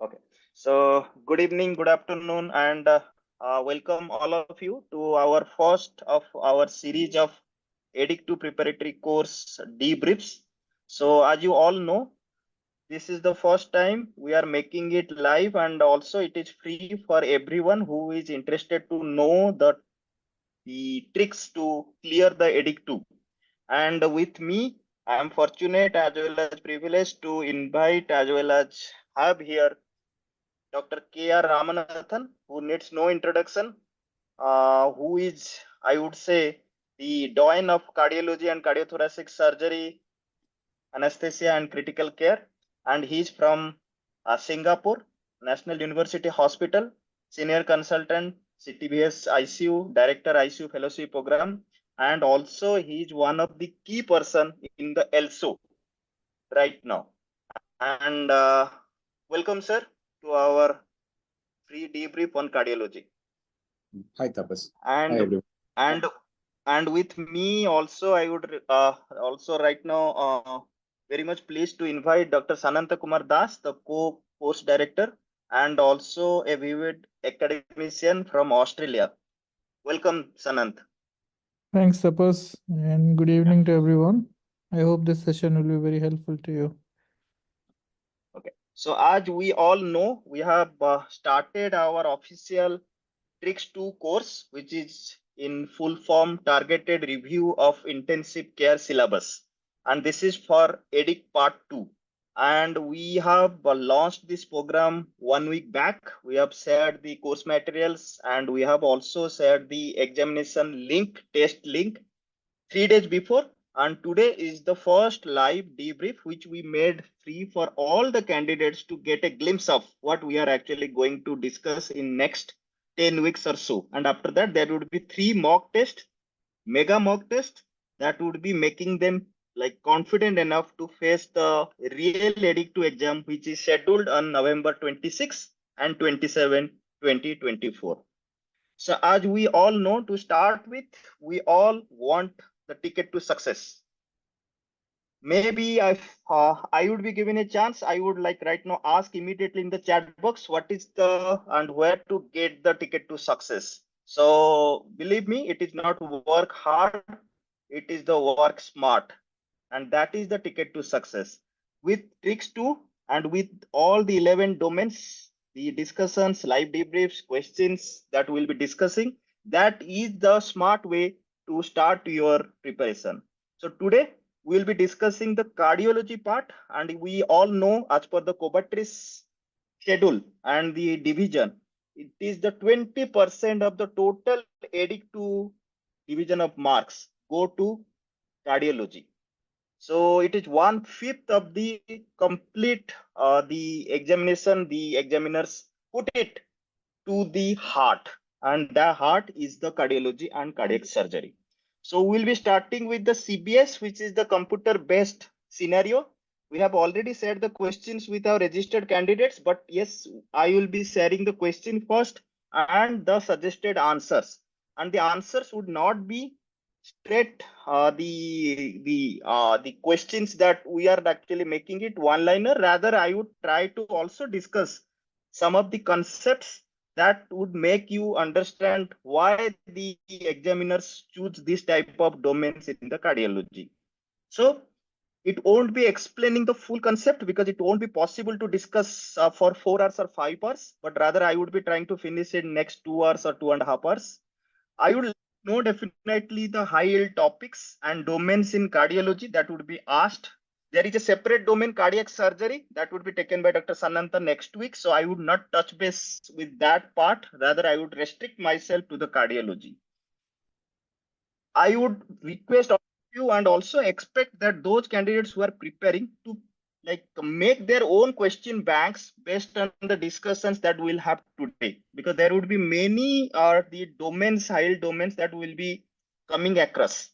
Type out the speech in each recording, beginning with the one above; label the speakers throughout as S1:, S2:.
S1: Okay. So, good evening, good afternoon, and welcome all of you to our first of our series of Edic 2 preparatory course debriefs. So, as you all know, this is the first time we are making it live, and also it is free for everyone who is interested to know the tricks to clear the Edic 2. And with me, I am fortunate as well as privileged to invite as well as have here Dr. K.R. Ramanathan, who needs no introduction, who is, I would say, the doyen of cardiology and cardiothoracic surgery, anesthesia and critical care. And he's from Singapore, National University Hospital, senior consultant, CTBS ICU, director ICU fellowship program. And also he's one of the key person in the ELSO right now. And welcome, sir, to our free debrief on cardiology.
S2: Hi, Tapas.
S1: And
S2: Hi, everyone.
S1: and and with me also, I would also right now very much pleased to invite Dr. Sananta Kumar Das, the co-course director, and also a vivid academician from Australia. Welcome, Sanant.
S3: Thanks, Tapas, and good evening to everyone. I hope this session will be very helpful to you.
S1: Okay. So as we all know, we have started our official Trics 2 course, which is in full form targeted review of intensive care syllabus. And this is for Edic part 2. And we have launched this program 1 week back. We have shared the course materials and we have also shared the examination link, test link 3 days before. And today is the first live debrief, which we made free for all the candidates to get a glimpse of what we are actually going to discuss in next 10 weeks or so. And after that, there would be 3 mock tests, mega mock tests that would be making them like confident enough to face the real Edic 2 exam, which is scheduled on November 26 and 27, 2024. So as we all know, to start with, we all want the ticket to success. Maybe I would be given a chance, I would like right now ask immediately in the chat box, what is the and where to get the ticket to success. So believe me, it is not work hard, it is the work smart. And that is the ticket to success. With Trics 2 and with all the 11 domains, the discussions, live debriefs, questions that we'll be discussing, that is the smart way to start your preparation. So today we'll be discussing the cardiology part, and we all know as per the Cobatris schedule and the division, it is the 20% of the total Edic 2 division of marks go to cardiology. So it is 1/5 of the complete the examination. The examiners put it to the heart, and the heart is the cardiology and cardiac surgery. So we'll be starting with the CBS, which is the computer-based scenario. We have already shared the questions with our registered candidates, but yes, I will be sharing the question first and the suggested answers. And the answers would not be straight the questions that we are actually making it one liner. Rather, I would try to also discuss some of the concepts that would make you understand why the examiners choose this type of domains in the cardiology. So it won't be explaining the full concept because it won't be possible to discuss for 4 hours or 5 hours, but rather I would be trying to finish in next 2 hours or 2.5 hours. I would know definitely the high yield topics and domains in cardiology that would be asked. There is a separate domain, cardiac surgery, that would be taken by Dr. Sananta next week. So I would not touch base with that part. Rather, I would restrict myself to the cardiology. I would request of you and also expect that those candidates who are preparing to like make their own question banks based on the discussions that we'll have today, because there would be many the domains, high domains that will be coming across.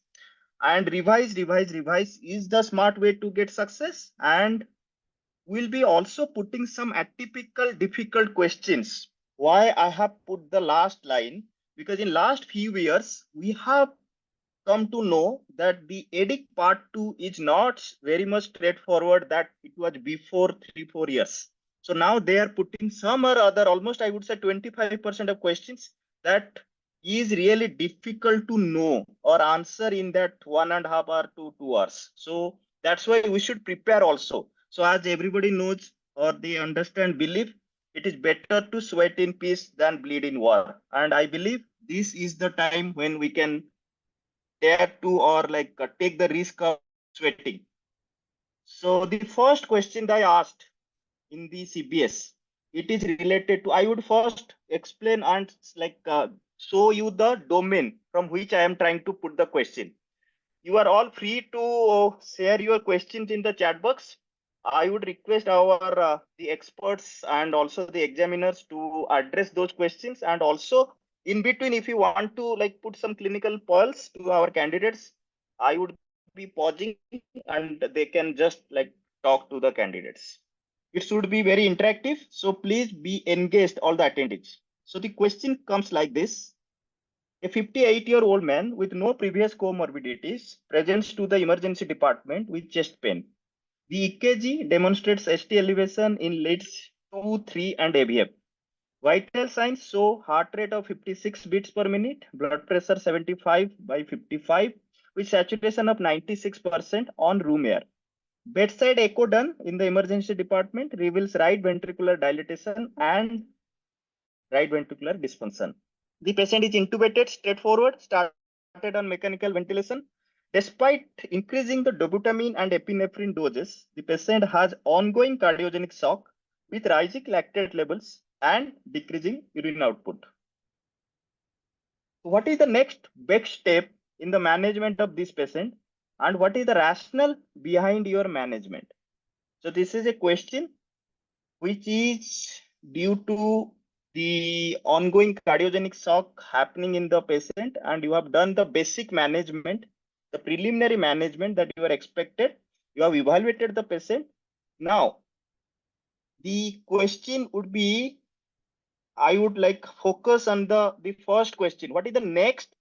S1: And revise is the smart way to get success. And we'll be also putting some atypical difficult questions. Why I have put the last line, because in last few years we have come to know that the Edic part 2 is not very much straightforward that it was before 3-4 years. So now they are putting some or other, almost I would say 25% of questions that is really difficult to know or answer in that 1.5 hour to 2 hours. So that's why we should prepare also. So as everybody knows or they understand, believe it is better to sweat in peace than bleed in war. And I believe this is the time when we can dare to or like take the risk of sweating. So the first question that I asked in the CBS, it is related to, I would first explain and like show you the domain from which I am trying to put the question. You are all free to share your questions in the chat box. I would request our the experts and also the examiners to address those questions, and also in between, if you want to like put some clinical pearls to our candidates, I would be pausing and they can just like talk to the candidates. It should be very interactive, so please be engaged, all the attendees. So the question comes like this. A 58-year-old man with no previous comorbidities presents to the emergency department with chest pain. The EKG demonstrates ST elevation in leads 2, 3, and AVF. Vital signs show heart rate of 56 beats per minute, blood pressure 75/55, with saturation of 96% on room air. Bedside echo done in the emergency department reveals right ventricular dilatation and right ventricular dysfunction. The patient is intubated straightforward, started on mechanical ventilation. Despite increasing the dobutamine and epinephrine doses, the patient has ongoing cardiogenic shock with rising lactate levels and decreasing urine output. What is the next big step in the management of this patient, and what is the rationale behind your management? So this is a question which is due to the ongoing cardiogenic shock happening in the patient, and you have done the basic management, the preliminary management that you are expected. You have evaluated the patient. Now, the question would be, I would like focus on the first question. What is the next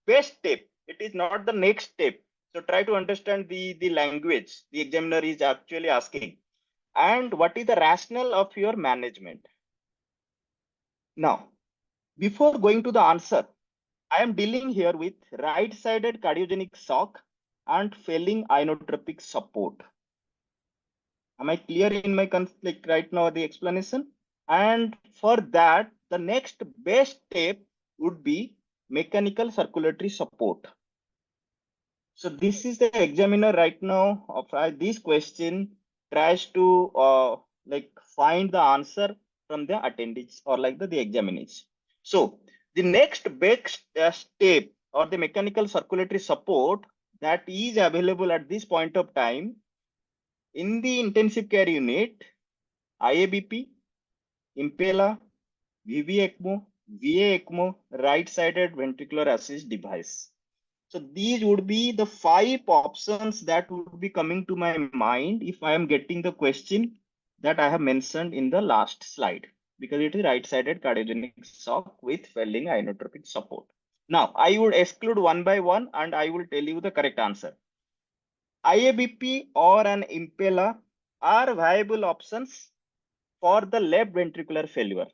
S1: best step? It is not the next step. So try to understand the language the examiner is actually asking. And what is the rationale of your management? Now, before going to the answer, I am dealing here with right-sided cardiogenic shock and failing inotropic support. Am I clear in my conflict right now, the explanation? And for that, the next best step would be mechanical circulatory support. So this is the examiner right now of this question tries to like find the answer from the attendees or like the examiners. So the next big step or the mechanical circulatory support that is available at this point of time in the intensive care unit, IABP, Impella, VV ECMO, VA ECMO, right-sided ventricular assist device. So these would be the 5 options that would be coming to my mind if I am getting the question that I have mentioned in the last slide, because it is right-sided cardiogenic shock with failing inotropic support. Now, I would exclude one by one and I will tell you the correct answer. IABP or an Impella are viable options for the left ventricular failure.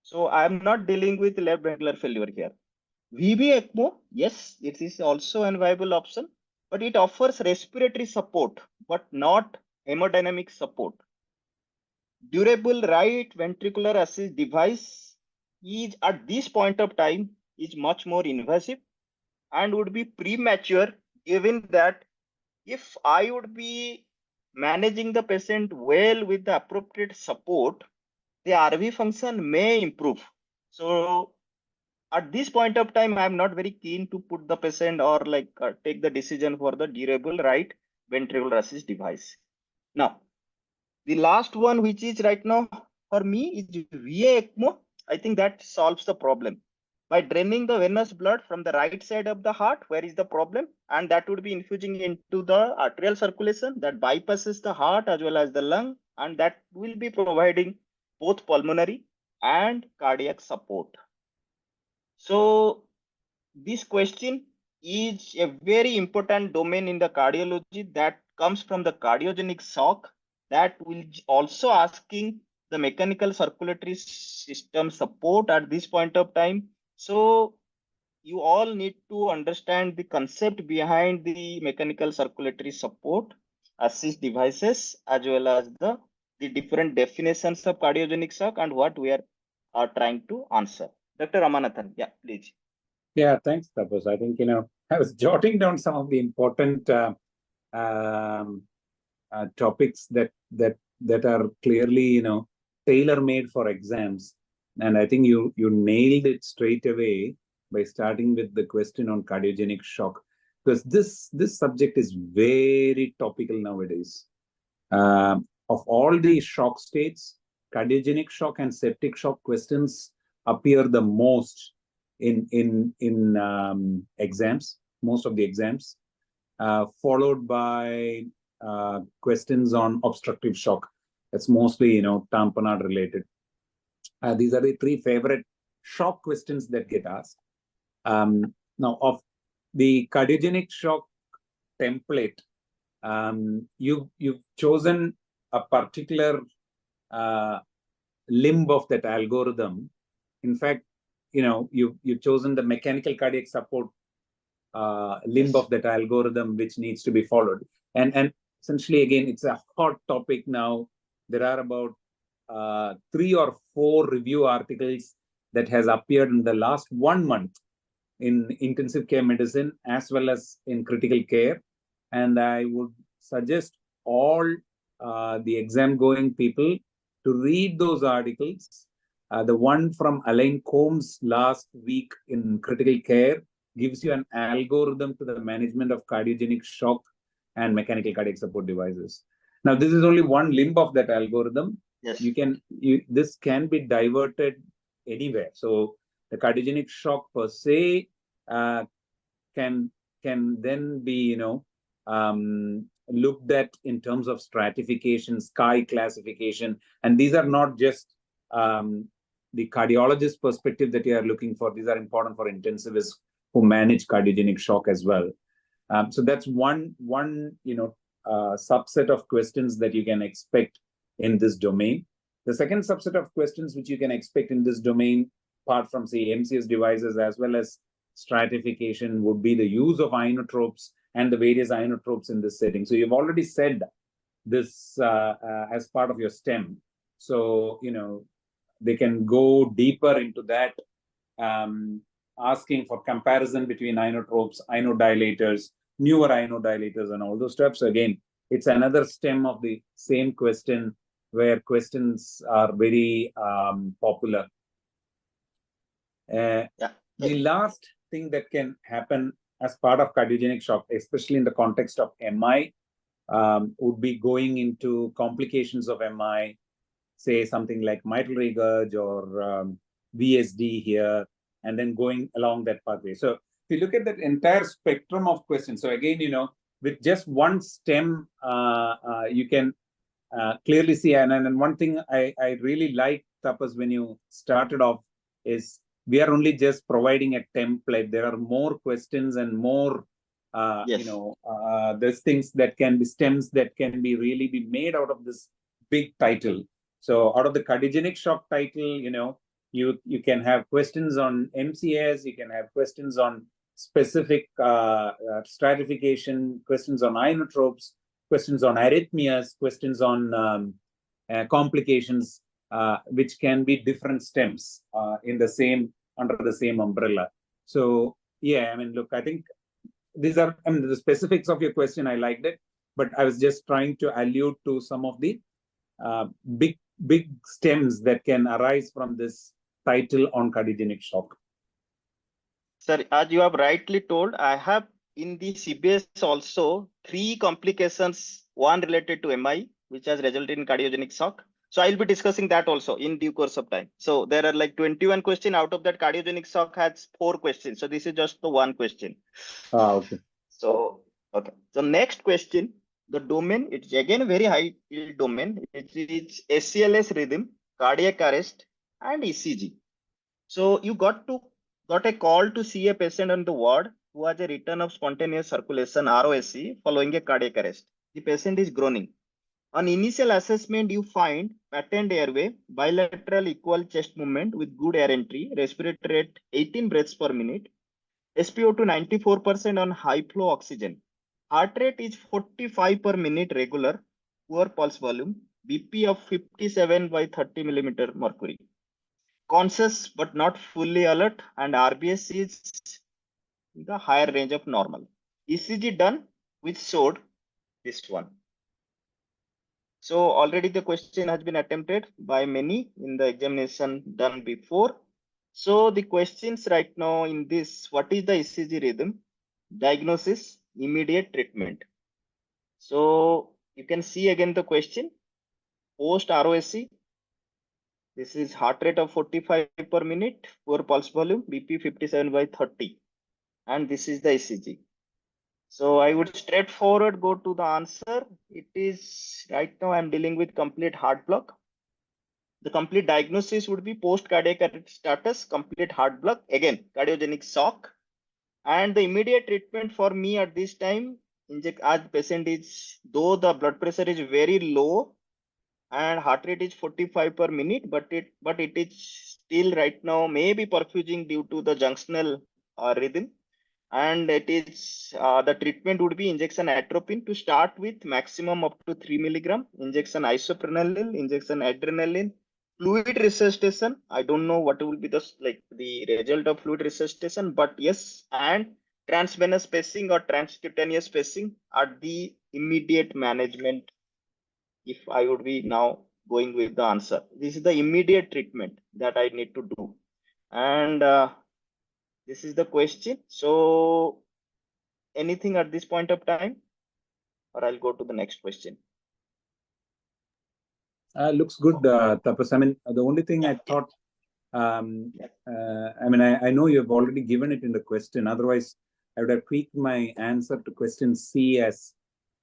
S1: So I am not dealing with left ventricular failure here. VV ECMO, yes, it is also a viable option, but it offers respiratory support, but not hemodynamic support. Durable right ventricular assist device is at this point of time is much more invasive and would be premature, given that if I would be managing the patient well with the appropriate support, the RV function may improve. So at this point of time, I'm not very keen to put the patient or like take the decision for the durable right ventricular assist device. Now, the last one, which is right now for me, is VA ECMO. I think that solves the problem by draining the venous blood from the right side of the heart. Where is the problem? And that would be infusing into the arterial circulation that bypasses the heart as well as the lung, and that will be providing both pulmonary and cardiac support. So this question is a very important domain in the cardiology that comes from the cardiogenic shock that will also asking the mechanical circulatory system support at this point of time. So you all need to understand the concept behind the mechanical circulatory support assist devices as well as the different definitions of cardiogenic shock and what we are trying to answer. Dr. Ramanathan, yeah, please.
S2: Yeah, thanks, Tapas. I think, I was jotting down some of the important um, topics that are clearly, tailor-made for exams. And I think you nailed it straight away by starting with the question on cardiogenic shock, because this subject is very topical nowadays. Of all the shock states, cardiogenic shock and septic shock questions appear the most in exams, most of the exams, followed by questions on obstructive shock. That's mostly, tamponade related. These are the three favorite shock questions that get asked. Now, of the cardiogenic shock template, you've chosen a particular limb of that algorithm. In fact, you've chosen the mechanical cardiac support limb of that algorithm, which needs to be followed. And essentially, again, it's a hot topic now. There are about 3 or 4 review articles that has appeared in the last 1 month in intensive care medicine as well as in critical care. And I would suggest all the exam going people to read those articles. The one from Alain Combs last week in critical care gives you an algorithm to the management of cardiogenic shock and mechanical cardiac support devices. Now, this is only one limb of that algorithm.
S1: Yes.
S2: This can be diverted anywhere. So the cardiogenic shock per se can then be looked at in terms of stratification, SCAI classification, and these are not just the cardiologist perspective that you are looking for. These are important for intensivists who manage cardiogenic shock as well. So that's one subset of questions that you can expect in this domain. The second subset of questions which you can expect in this domain, apart from, say, MCS devices as well as stratification, would be the use of inotropes and the various inotropes in this setting. So you've already said this as part of your STEM. So, they can go deeper into that, asking for comparison between inotropes, inodilators, newer inodilators, and all those stuff. So again, it's another stem of the same question where questions are very popular. The last thing that can happen as part of cardiogenic shock, especially in the context of MI, would be going into complications of MI, say something like mitral regurg or VSD here, and then going along that pathway. So if you look at that entire spectrum of questions, so again, with just one stem, you can clearly see, and one thing I really like, Tapas, when you started off, is we are only just providing a template. There are more questions and more, there's things that can be stems that can be really be made out of this big title. So out of the cardiogenic shock title, you can have questions on MCS, you can have questions on specific stratification, questions on inotropes, questions on arrhythmias, questions on complications, which can be different stems under the same umbrella. So yeah, look, I think these are the specifics of your question. I liked it, but I was just trying to allude to some of the big stems that can arise from this title on cardiogenic shock.
S1: Sir, as you have rightly told, I have in the CBS also 3 complications, one related to MI, which has resulted in cardiogenic shock. So I'll be discussing that also in due course of time. So there are like 21 questions. Out of that, cardiogenic shock has 4 questions. So this is just the one question.
S2: Okay.
S1: So, okay. So next question, the domain, it's again a very high field domain. It is ACLS rhythm, cardiac arrest, and ECG. So you got a call to see a patient on the ward who has a return of spontaneous circulation ROSC following a cardiac arrest. The patient is groaning. On initial assessment, you find patent airway, bilateral equal chest movement with good air entry, respiratory rate 18 breaths per minute, SpO2 94% on high flow oxygen. Heart rate is 45 per minute regular, poor pulse volume, BP of 57 by 30 millimeter mercury. Conscious but not fully alert, and RBS is in the higher range of normal. ECG done, which showed this one. So already the question has been attempted by many in the examination done before. So the questions right now in this, what is the ECG rhythm? Diagnosis, immediate treatment. So you can see again the question, post ROSC. This is heart rate of 45 per minute, poor pulse volume, BP 57 by 30. And this is the ECG. So I would straightforward go to the answer. It is right now I'm dealing with complete heart block. The complete diagnosis would be post cardiac arrest status, complete heart block, again cardiogenic shock. And the immediate treatment for me at this time, as patient is, though the blood pressure is very low and heart rate is 45 per minute, but it is still right now maybe perfusing due to the junctional rhythm. And it is the treatment would be injection atropine to start with, maximum up to 3 milligram, injection isoprenaline, injection adrenaline, fluid resuscitation. I don't know what will be the result of fluid resuscitation, but yes, and transvenous pacing or transcutaneous pacing are the immediate management. If I would be now going with the answer, this is the immediate treatment that I need to do. And this is the question. So anything at this point of time, or I'll go to the next question.
S2: Looks good, Tapas. I mean, the only thing I thought, I mean, I know you've already given it in the question. Otherwise, I would have tweaked my answer to question C as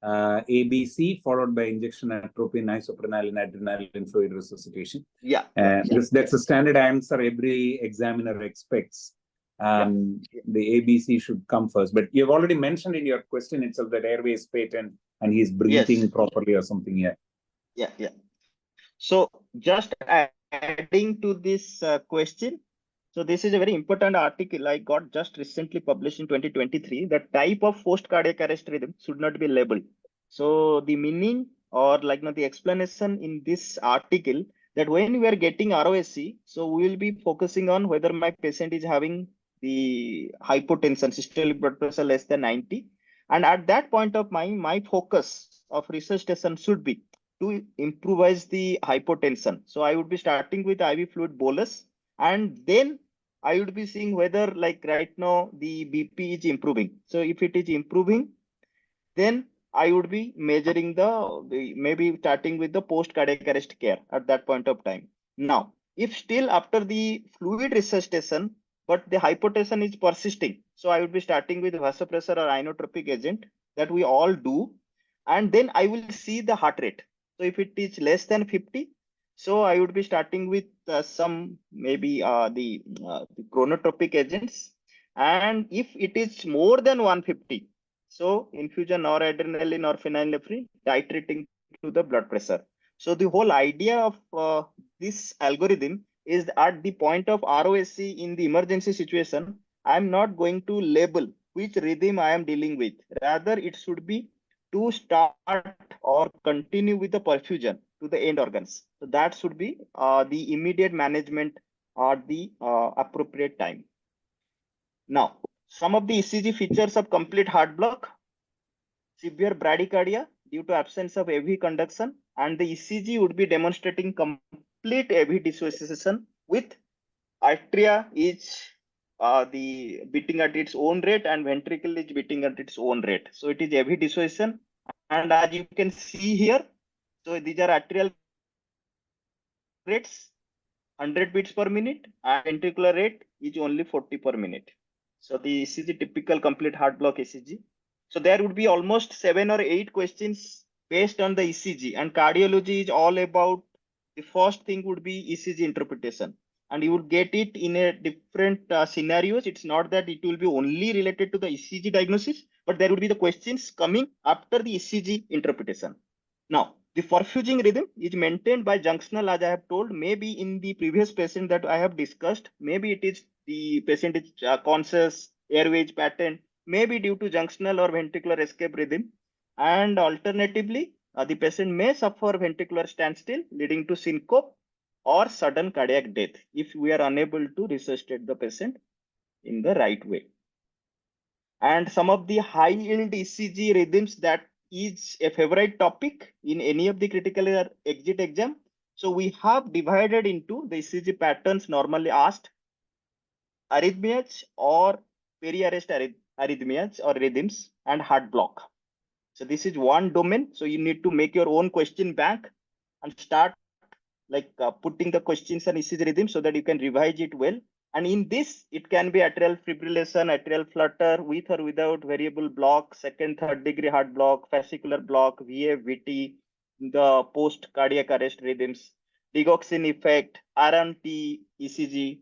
S2: ABC, followed by injection atropine, isoprenaline, adrenaline, fluid resuscitation.
S1: Yeah.
S2: Because that's a standard answer every examiner expects. The ABC should come first. But you've already mentioned in your question itself that airway is patent and he's breathing properly or something.
S1: Yeah. So just adding to this question. So this is a very important article I got just recently published in 2023. The type of post cardiac arrest rhythm should not be labeled. So the meaning or the explanation in this article that when we are getting ROSC, so we will be focusing on whether my patient is having the hypotension, systolic blood pressure less than 90. And at that point of my focus of resuscitation should be to improvise the hypotension. So I would be starting with IV fluid bolus, and then I would be seeing whether right now the BP is improving. So if it is improving, then I would be measuring maybe starting with the post cardiac arrest care at that point of time. Now, if still after the fluid resuscitation, but the hypotension is persisting, so I would be starting with vasopressor or inotropic agent that we all do, and then I will see the heart rate. So if it is less than 50, so I would be starting with some maybe the chronotropic agents, and if it is more than 150, so infusion or adrenaline or phenylephrine, titrating to the blood pressure. So the whole idea of this algorithm is at the point of ROSC in the emergency situation, I'm not going to label which rhythm I am dealing with. Rather, it should be to start or continue with the perfusion to the end organs. So that should be the immediate management at the appropriate time. Now, some of the ECG features of complete heart block: severe bradycardia due to absence of AV conduction, and the ECG would be demonstrating complete AV dissociation with atria is the beating at its own rate and ventricle is beating at its own rate. So it is AV dissociation, and as you can see here, so these are atrial rates 100 beats per minute and ventricular rate is only 40 per minute. So the ECG typical complete heart block ECG. So there would be almost 7 or 8 questions based on the ECG, and cardiology is all about the first thing would be ECG interpretation. and you will get it in a different scenarios. It's not that it will be only related to the ECG diagnosis, but there will be the questions coming after the ECG interpretation. Now, the perfusing rhythm is maintained by junctional, as I have told. Maybe in the previous patient that I have discussed, maybe it is the patient is conscious, airways pattern, maybe due to junctional or ventricular escape rhythm. And alternatively, the patient may suffer ventricular standstill leading to syncope or sudden cardiac death if we are unable to resuscitate the patient in the right way. And some of the high yield ECG rhythms that is a favorite topic in any of the critical care exit exam. So we have divided into the ECG patterns normally asked, arrhythmias or peri-arrest arrhythmias or rhythms, and heart block. So this is one domain. So you need to make your own question bank and start putting the questions and ECG rhythm so that you can revise it well. And in this, it can be atrial fibrillation, atrial flutter with or without variable block, second, third degree heart block, fascicular block, VF, VT, the post cardiac arrest rhythms, digoxin effect, RMT, ECG,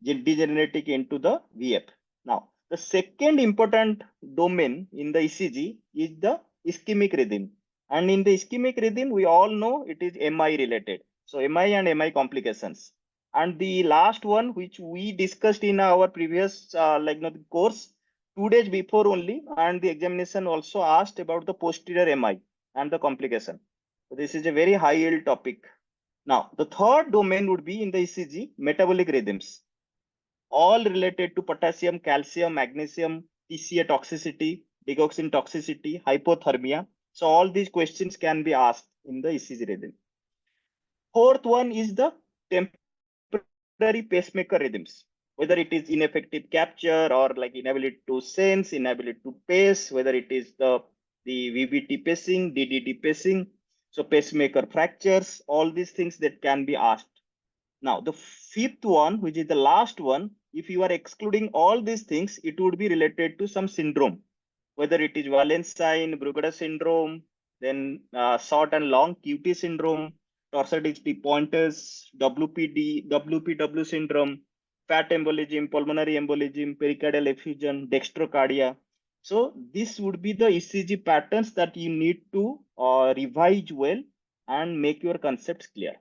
S1: degenerating into the VF. Now, the second important domain in the ECG is the ischemic rhythm. And in the ischemic rhythm, we all know it is MI related. So MI and MI complications. And the last one, which we discussed in our previous course, 2 days before only, and the examination also asked about the posterior MI and the complication. So this is a very high yield topic. Now, the third domain would be in the ECG, metabolic rhythms, all related to potassium, calcium, magnesium, TCA toxicity, digoxin toxicity, hypothermia. So all these questions can be asked in the ECG rhythm. Fourth one is the temporary pacemaker rhythms, whether it is ineffective capture or like inability to sense, inability to pace, whether it is the VVT pacing, DDT pacing, so pacemaker fractures, all these things that can be asked. Now, the fifth one, which is the last one, if you are excluding all these things, it would be related to some syndrome, whether it is Wallenstein, Brugada syndrome, then short and long QT syndrome, torsades de pointes, WPD, WPW syndrome, fat embolism, pulmonary embolism, pericardial effusion, dextrocardia. So this would be the ECG patterns that you need to revise well and make your concepts clear.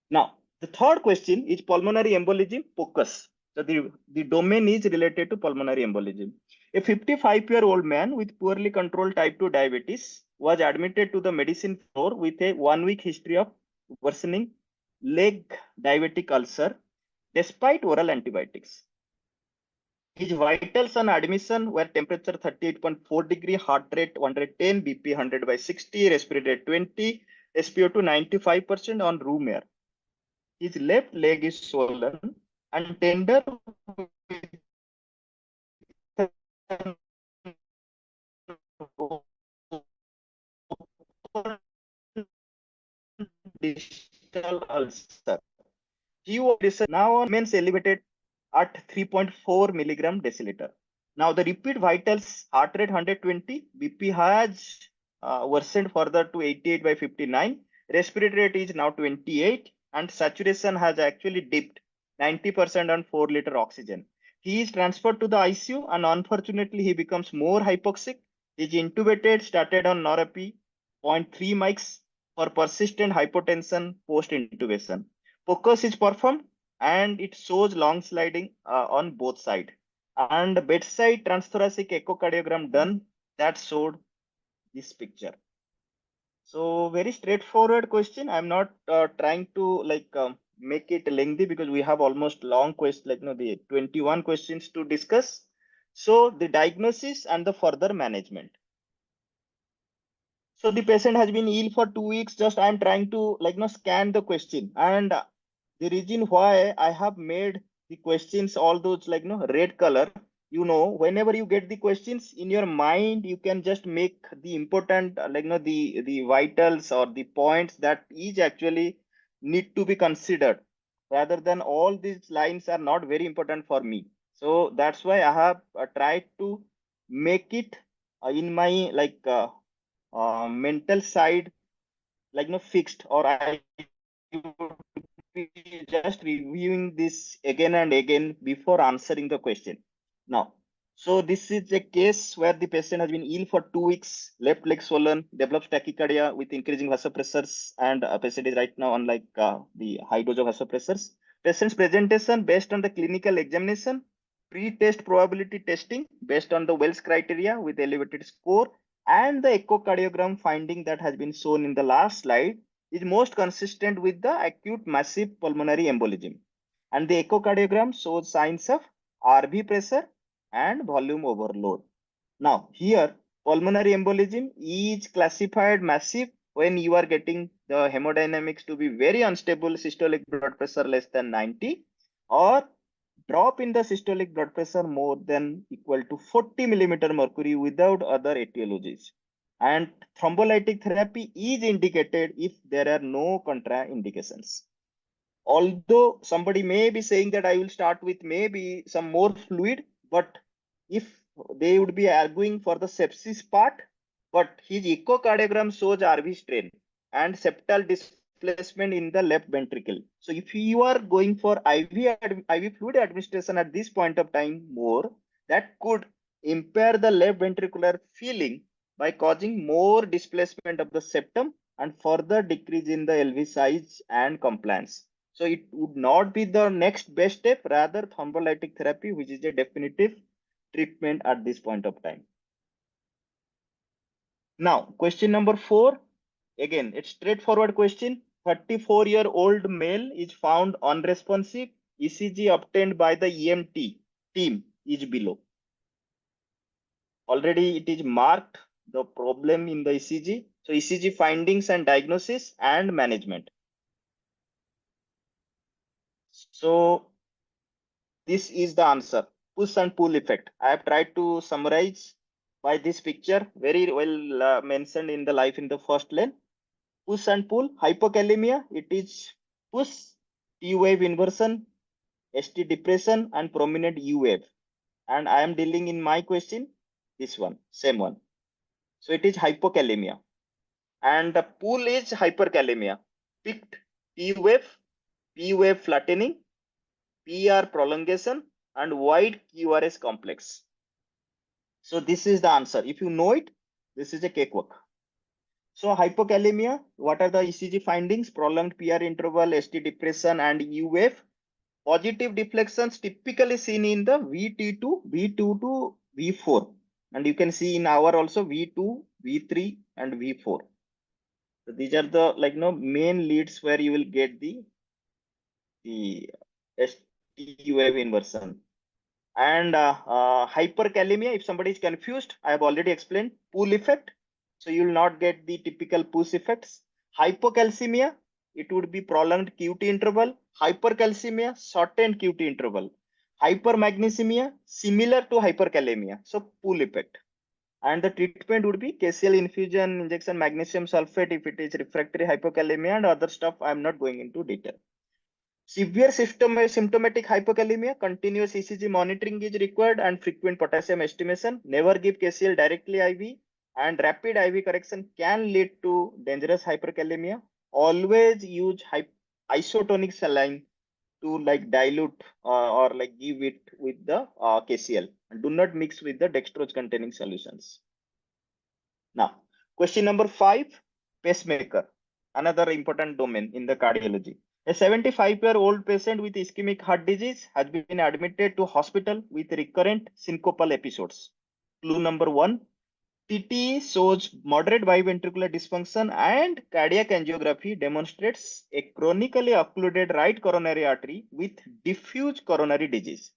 S1: Now, the third question is pulmonary embolism focus. So the domain is related to pulmonary embolism. A 55-year-old man with poorly controlled type 2 diabetes was admitted to the medicine floor with a 1-week history of worsening leg diabetic ulcer despite oral antibiotics. His vitals on admission were temperature 38.4 degree, heart rate 110, BP 100 by 60, respiratory rate 20, SpO2 95% on room air. His left leg is swollen and tender distal ulcer. He was now remains elevated at 3.4 milligram deciliter. Now the repeat vitals, heart rate 120, BP has worsened further to 88 by 59. Respiratory rate is now 28 and saturation has actually dipped 90% on 4-liter oxygen. He is transferred to the ICU and unfortunately he becomes more hypoxic. He is intubated, started on Norapi 0.3 mics for persistent hypotension post-intubation. Focus is performed and it shows long sliding on both sides. And bedside transthoracic echocardiogram done that showed this picture. So very straightforward question. I'm not trying to make it lengthy because we have almost long question, the 21 questions to discuss. So the diagnosis and the further management. So the patient has been ill for 2 weeks. Just I'm trying to scan the question, and the reason why I have made the questions all those red color. Whenever you get the questions in your mind, you can just make the important the vitals or the points that is actually need to be considered, rather than all these lines are not very important for me. So that's why I have tried to make it in my mental side fixed, or I just reviewing this again and again before answering the question. Now, so this is a case where the patient has been ill for 2 weeks, left leg swollen, develops tachycardia with increasing vasopressors, and patient is right now on the high dose of vasopressors. Patient's presentation based on the clinical examination, pre-test probability testing based on the Wells criteria with elevated score, and the echocardiogram finding that has been shown in the last slide is most consistent with the acute massive pulmonary embolism. And the echocardiogram shows signs of RV pressure and volume overload. Now, here, pulmonary embolism is classified massive when you are getting the hemodynamics to be very unstable, systolic blood pressure less than 90, or drop in the systolic blood pressure more than equal to 40 millimeter mercury without other etiologies. And thrombolytic therapy is indicated if there are no contraindications. Although somebody may be saying that I will start with maybe some more fluid, but if they would be arguing for the sepsis part, but his echocardiogram shows RV strain and septal displacement in the left ventricle. So if you are going for IV fluid administration at this point of time more, that could impair the left ventricular filling by causing more displacement of the septum and further decrease in the LV size and compliance. So it would not be the next best step, rather thrombolytic therapy, which is a definitive treatment at this point of time. Now, question number 4. Again, it's straightforward question. 34-year-old male is found unresponsive. ECG obtained by the EMT team is below. Already it is marked the problem in the ECG. So ECG findings and diagnosis and management. So this is the answer, push and pull effect. I have tried to summarize by this picture, very well mentioned in the life in the first lane. Push and pull, hypokalemia, it is push, T wave inversion, ST depression, and prominent U wave. And I am dealing in my question, this one, same one. So it is hypokalemia. And the pull is hyperkalemia, picked T wave, P wave flattening, PR prolongation, and wide QRS complex. So this is the answer. If you know it, this is a cakewalk. So hypokalemia, what are the ECG findings? Prolonged PR interval, ST depression, and U wave. Positive deflections typically seen in the VT2, V2 to V4. And you can see in our also V2, V3, and V4. So these are the main leads where you will get the ST wave inversion. And hyperkalemia, if somebody is confused, I have already explained pull effect. So you will not get the typical push effects. Hypocalcemia, it would be prolonged QT interval. Hypercalcemia, shortened QT interval. Hypermagnesemia, similar to hyperkalemia. So pull effect. And the treatment would be KCl infusion, injection magnesium sulfate if it is refractory hypokalemia, and other stuff I am not going into detail. Severe symptomatic hypokalemia, continuous ECG monitoring is required and frequent potassium estimation. Never give KCl directly IV, and rapid IV correction can lead to dangerous hyperkalemia. Always use isotonic saline to dilute or give it with the KCl, and do not mix with the dextrose containing solutions. Now, question number 5, pacemaker, another important domain in the cardiology. A 75-year-old patient with ischemic heart disease has been admitted to hospital with recurrent syncopal episodes. Clue number 1, CT shows moderate biventricular dysfunction and cardiac angiography demonstrates a chronically occluded right coronary artery with diffuse coronary disease.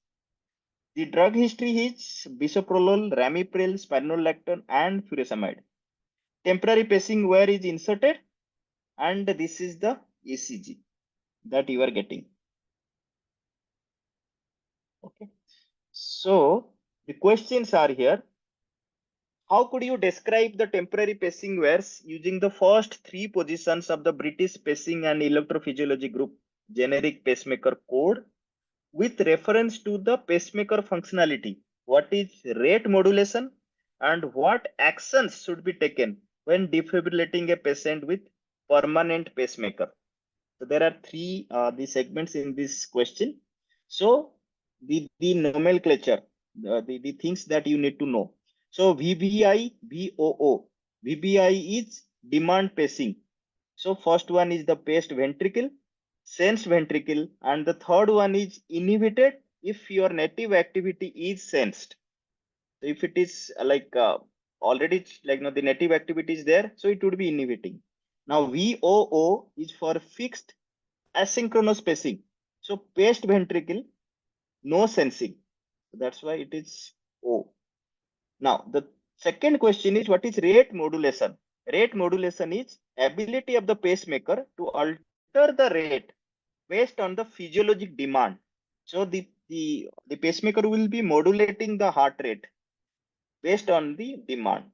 S1: The drug history is bisoprolol, ramipril, spironolactone, and furosemide. Temporary pacing wear is inserted, and this is the ECG that you are getting. Okay, so the questions are here. How could you describe the temporary pacing wears using the first 3 positions of the British Pacing and Electrophysiology Group generic pacemaker code with reference to the pacemaker functionality? What is rate modulation and what actions should be taken when defibrillating a patient with permanent pacemaker? So there are three the segments in this question. So the nomenclature, the things that you need to know. So VBI, VOO. VBI is demand pacing. So first one is the paced ventricle, sensed ventricle, and the third one is inhibited if your native activity is sensed. So if it is already like the native activity is there, so it would be inhibiting. Now VOO is for fixed asynchronous pacing. So paced ventricle, no sensing. So that's why it is O. Now the second question is, what is rate modulation? Rate modulation is ability of the pacemaker to alter the rate based on the physiologic demand. So the pacemaker will be modulating the heart rate based on the demand.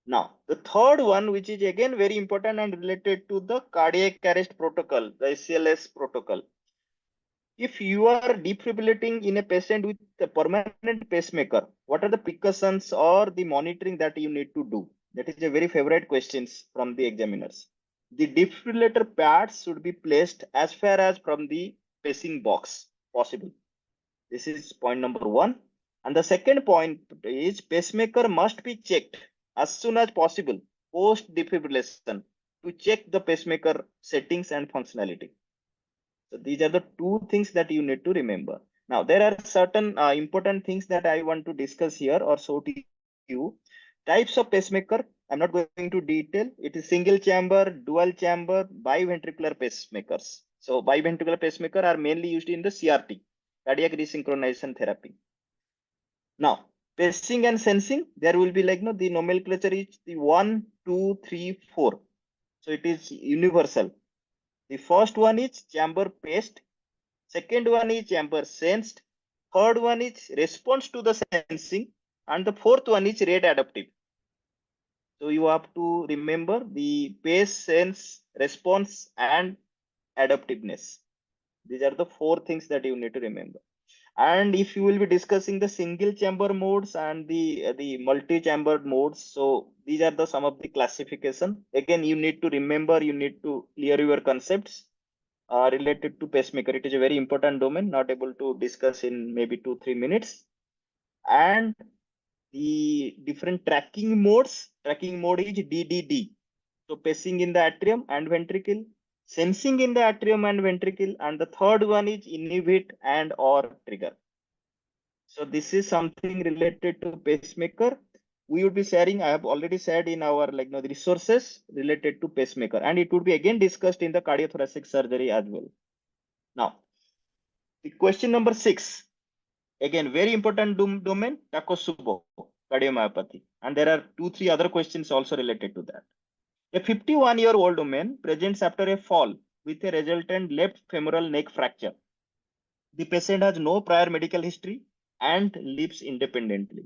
S1: Now, the third one, which is again very important and related to the cardiac arrest protocol, the SLS protocol. If you are defibrillating in a patient with a permanent pacemaker, what are the precautions or the monitoring that you need to do? That is a very favorite questions from the examiners. The defibrillator pads should be placed as far as from the pacing box possible. This is point number one. And the second point is pacemaker must be checked as soon as possible post defibrillation to check the pacemaker settings and functionality. So these are the two things that you need to remember. Now there are certain important things that I want to discuss here or show to you. Types of pacemaker, I'm not going to detail. It is single chamber, dual chamber, biventricular pacemakers. So biventricular pacemaker are mainly used in the CRT, cardiac resynchronization therapy. Now, pacing and sensing, there will be like the nomenclature is the 1, 2, 3, 4. So it is universal. The first one is chamber paced, second one is chamber sensed, third one is response to the sensing, and the fourth one is rate adaptive. So you have to remember the pace, sense, response, and adaptiveness. These are the four things that you need to remember. And if you will be discussing the single chamber modes and the multi-chambered modes, so these are the some of the classification. Again, you need to remember, you need to clear your concepts related to pacemaker. It is a very important domain, not able to discuss in maybe 2-3 minutes. And the different tracking modes. Tracking mode is DDD. So pacing in the atrium and ventricle, sensing in the atrium and ventricle, and the third one is inhibit and or trigger. So this is something related to pacemaker. We would be sharing, I have already said in our the resources related to pacemaker, and it would be again discussed in the cardiothoracic surgery as well. Now, the question number 6, again very important domain, Takotsubo, cardiomyopathy, and there are 2-3 other questions also related to that. A 51-year-old woman presents after a fall with a resultant left femoral neck fracture. The patient has no prior medical history and lives independently.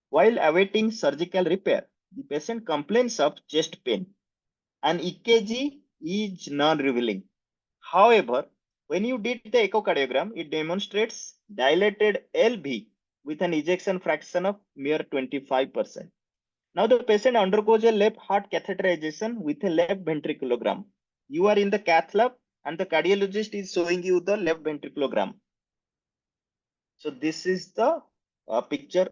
S1: While awaiting surgical repair, the patient complains of chest pain. An EKG is non-revealing. However, when you did the echocardiogram, it demonstrates dilated LV with an ejection fraction of mere 25%. Now the patient undergoes a left heart catheterization with a left ventriculogram. You are in the cath lab and the cardiologist is showing you the left ventriculogram. So this is the picture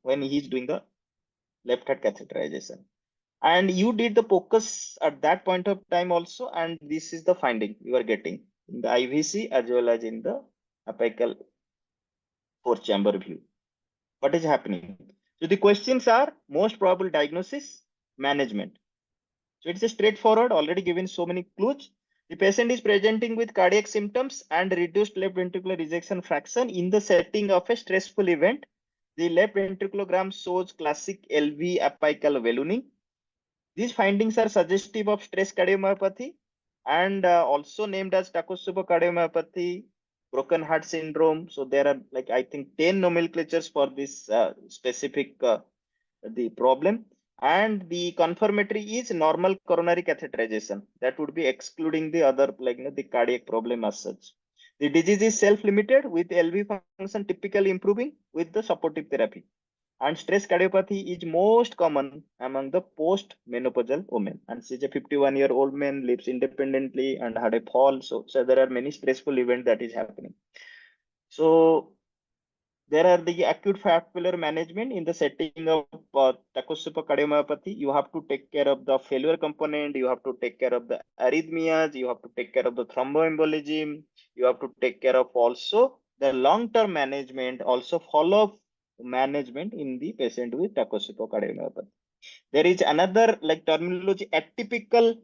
S1: when he is doing the left heart catheterization. And you did the focus at that point of time also, and this is the finding you are getting in the IVC as well as in the apical 4-chamber view. What is happening? So the questions are most probable diagnosis, management. So it's a straightforward, already given so many clues. The patient is presenting with cardiac symptoms and reduced left ventricular ejection fraction in the setting of a stressful event. The left ventriculogram shows classic LV apical ballooning. These findings are suggestive of stress cardiomyopathy and also named as Takotsubo cardiomyopathy, broken heart syndrome. So there are I think 10 nomenclatures for this specific the problem. And the confirmatory is normal coronary catheterization. That would be excluding the other the cardiac problem as such. The disease is self-limited with LV function typically improving with the supportive therapy. And stress cardiopathy is most common among the post-menopausal women. And she's a 51-year-old man, lives independently and had a fall. So there are many stressful events that is happening. So there are the acute heart failure management in the setting of Takotsubo cardiomyopathy. You have to take care of the failure component. You have to take care of the arrhythmias. You have to take care of the thromboembolism. You have to take care of also the long-term management, also follow-up management in the patient with Takotsubo cardiomyopathy. There is another like terminology atypical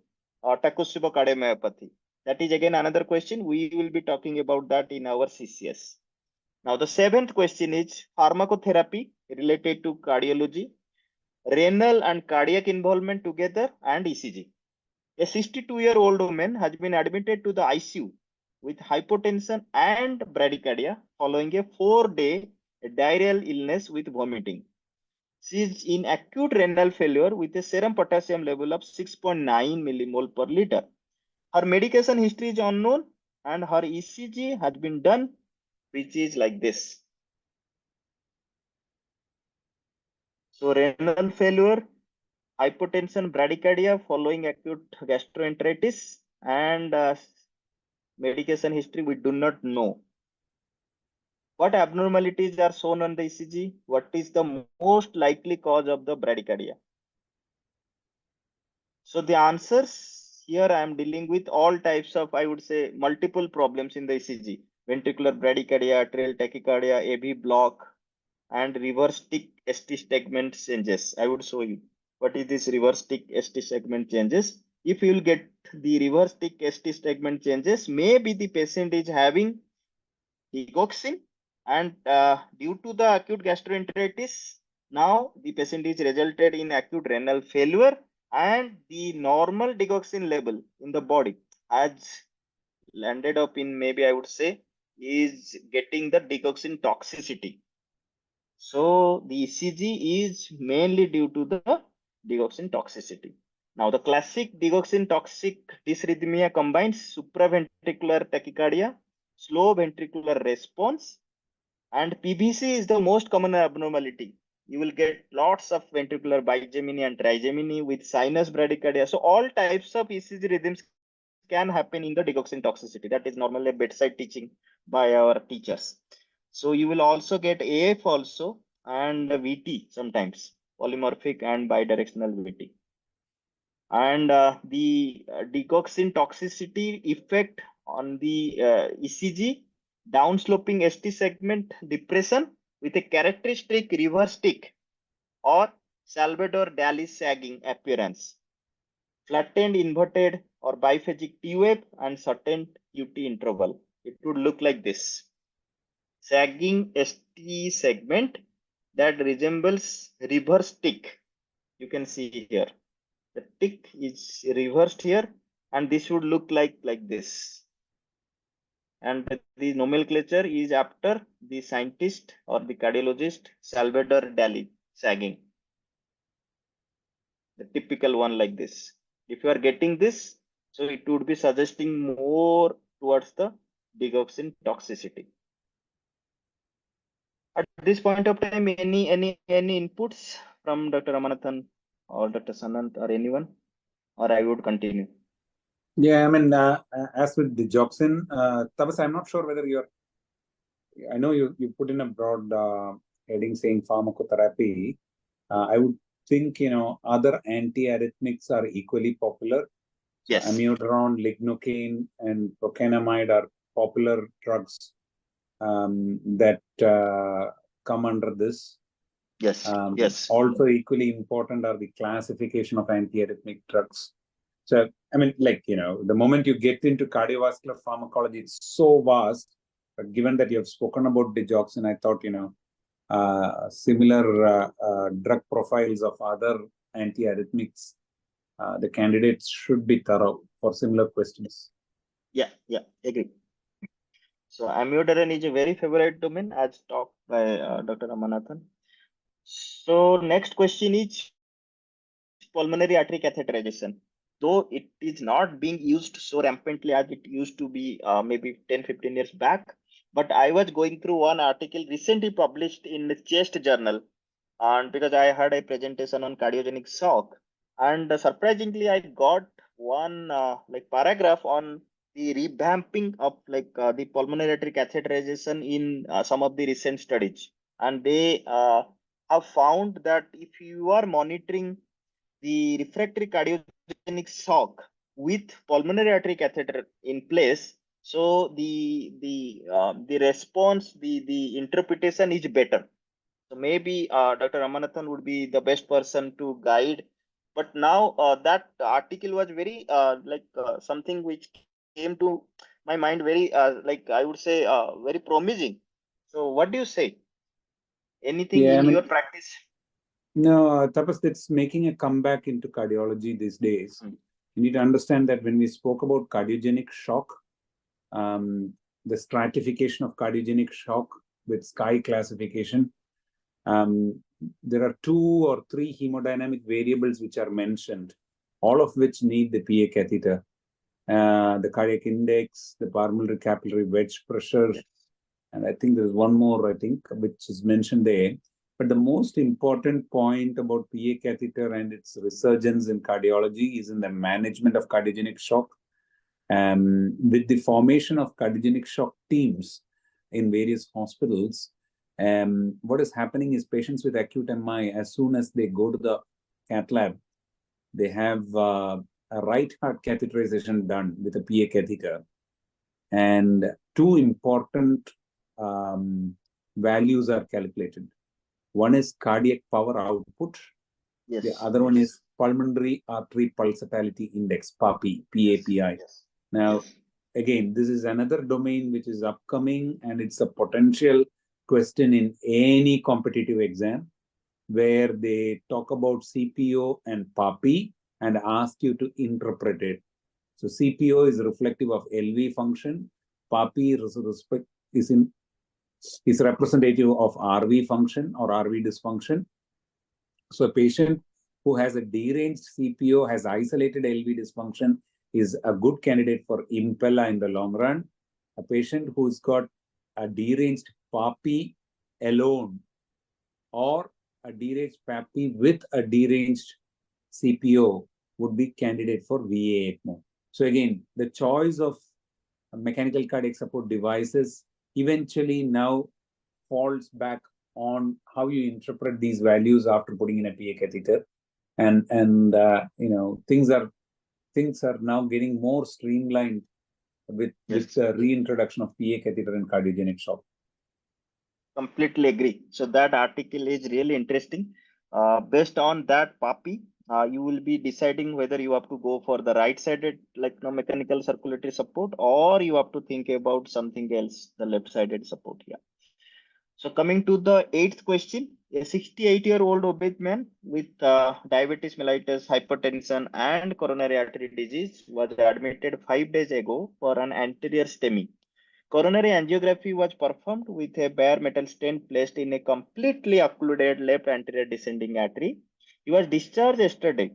S1: Takotsubo cardiomyopathy. That is again another question. We will be talking about that in our CCS. Now, the seventh question is pharmacotherapy related to cardiology, renal and cardiac involvement together, and ECG. A 62-year-old woman has been admitted to the ICU with hypotension and bradycardia following a 4-day diarrheal illness with vomiting. She is in acute renal failure with a serum potassium level of 6.9 millimole per liter. Her medication history is unknown and her ECG has been done, which is like this. So renal failure, hypotension, bradycardia following acute gastroenteritis, and medication history we do not know. What abnormalities are shown on the ECG? What is the most likely cause of the bradycardia? So the answers here I am dealing with all types of, I would say, multiple problems in the ECG. Ventricular bradycardia, atrial tachycardia, AV block, and reverse tick ST segment changes. I would show you what is this reverse tick ST segment changes. If you will get the reverse tick ST segment changes, maybe the patient is having digoxin, and due to the acute gastroenteritis, now the patient is resulted in acute renal failure, and the normal digoxin level in the body has landed up in, maybe I would say, is getting the digoxin toxicity. So the ECG is mainly due to the digoxin toxicity. Now the classic digoxin toxic dysrhythmia combines supraventricular tachycardia, slow ventricular response, and PVC is the most common abnormality. You will get lots of ventricular bigeminy and trigeminy with sinus bradycardia. So all types of ECG rhythms can happen in the digoxin toxicity. That is normally bedside teaching by our teachers. So you will also get AF also and VT sometimes, polymorphic and bidirectional VT. And the digoxin toxicity effect on the ECG, downsloping ST segment depression with a characteristic reverse tick or Salvador Dali sagging appearance, flattened, inverted, or biphasic T wave and certain QT interval. It would look like this. Sagging ST segment that resembles reverse tick. You can see here. The tick is reversed here, and this would look like this. And the nomenclature is after the scientist or the cardiologist Salvador Dali sagging. The typical one like this. If you are getting this, so it would be suggesting more towards the digoxin toxicity. At this point of time, any inputs from Dr. Ramanathan or Dr. Sanant or anyone, or I would continue.
S2: Yeah, I mean, as with the digoxin, Tapas, I'm not sure whether you're. I know you put in a broad heading saying pharmacotherapy. I would think other antiarrhythmics are equally popular. So
S1: Yes.
S2: amiodarone, lignocaine, and procainamide are popular drugs that come under this.
S1: Yes. Yes.
S2: Also equally important are the classification of antiarrhythmic drugs. So, I mean, like, the moment you get into cardiovascular pharmacology, it's so vast. But given that you have spoken about digoxin, I thought, similar drug profiles of other antiarrhythmics, the candidates should be thorough for similar questions.
S1: Yeah, agree. So amiodarone is a very favorite domain as talked by Dr. Ramanathan. So next question is pulmonary artery catheterization. Though it is not being used so rampantly as it used to be maybe 10-15 years back, but I was going through one article recently published in the Chest Journal and because I had a presentation on cardiogenic shock, and surprisingly, I got one like paragraph on the revamping of the pulmonary artery catheterization in some of the recent studies, and they have found that if you are monitoring the refractory cardiogenic shock with pulmonary artery catheter in place, so the response, the interpretation is better. So maybe Dr. Ramanathan would be the best person to guide. But now that article was very something which came to my mind very I would say very promising. So what do you say? Anything
S2: Yeah, I
S1: in
S2: mean,
S1: your practice?
S2: no, Tapas, it's making a comeback into cardiology these days.
S1: Hmm.
S2: You need to understand that when we spoke about cardiogenic shock, um, the stratification of cardiogenic shock with SCAI classification, there are 2 or 3 hemodynamic variables which are mentioned, all of which need the PA catheter. The cardiac index, the pulmonary capillary wedge pressure,
S1: Yes.
S2: and I think there's one more, I think, which is mentioned there. But the most important point about PA catheter and its resurgence in cardiology is in the management of cardiogenic shock. With the formation of cardiogenic shock teams in various hospitals, what is happening is patients with acute MI, as soon as they go to the cath lab, they have a right heart catheterization done with a PA catheter. And 2 important values are calculated. One is cardiac power output.
S1: Yes.
S2: The other one is pulmonary artery pulsatility index, PAPI, PAPI.
S1: Yes.
S2: Now,
S1: Yes.
S2: again, this is another domain which is upcoming, and it's a potential question in any competitive exam where they talk about CPO and PAPI and ask you to interpret it. So CPO is reflective of LV function. PAPI is representative of RV function or RV dysfunction. So a patient who has a deranged CPO, has isolated LV dysfunction, is a good candidate for Impella in the long run. A patient who's got a deranged PAPI alone or a deranged PAPI with a deranged CPO would be candidate for VA ECMO. So again, the choice of mechanical cardiac support devices eventually now falls back on how you interpret these values after putting in a PA catheter, and things are now getting more streamlined with the reintroduction of PA catheter and cardiogenic shock.
S1: Completely agree. So that article is really interesting. Based on that PAPI, you will be deciding whether you have to go for the right-sided mechanical circulatory support, or you have to think about something else, the left-sided support here. So coming to the 8th question, a 68-year-old obese man with diabetes mellitus, hypertension, and coronary artery disease was admitted 5 days ago for an anterior STEMI. Coronary angiography was performed with a bare metal stent placed in a completely occluded left anterior descending artery. He was discharged yesterday,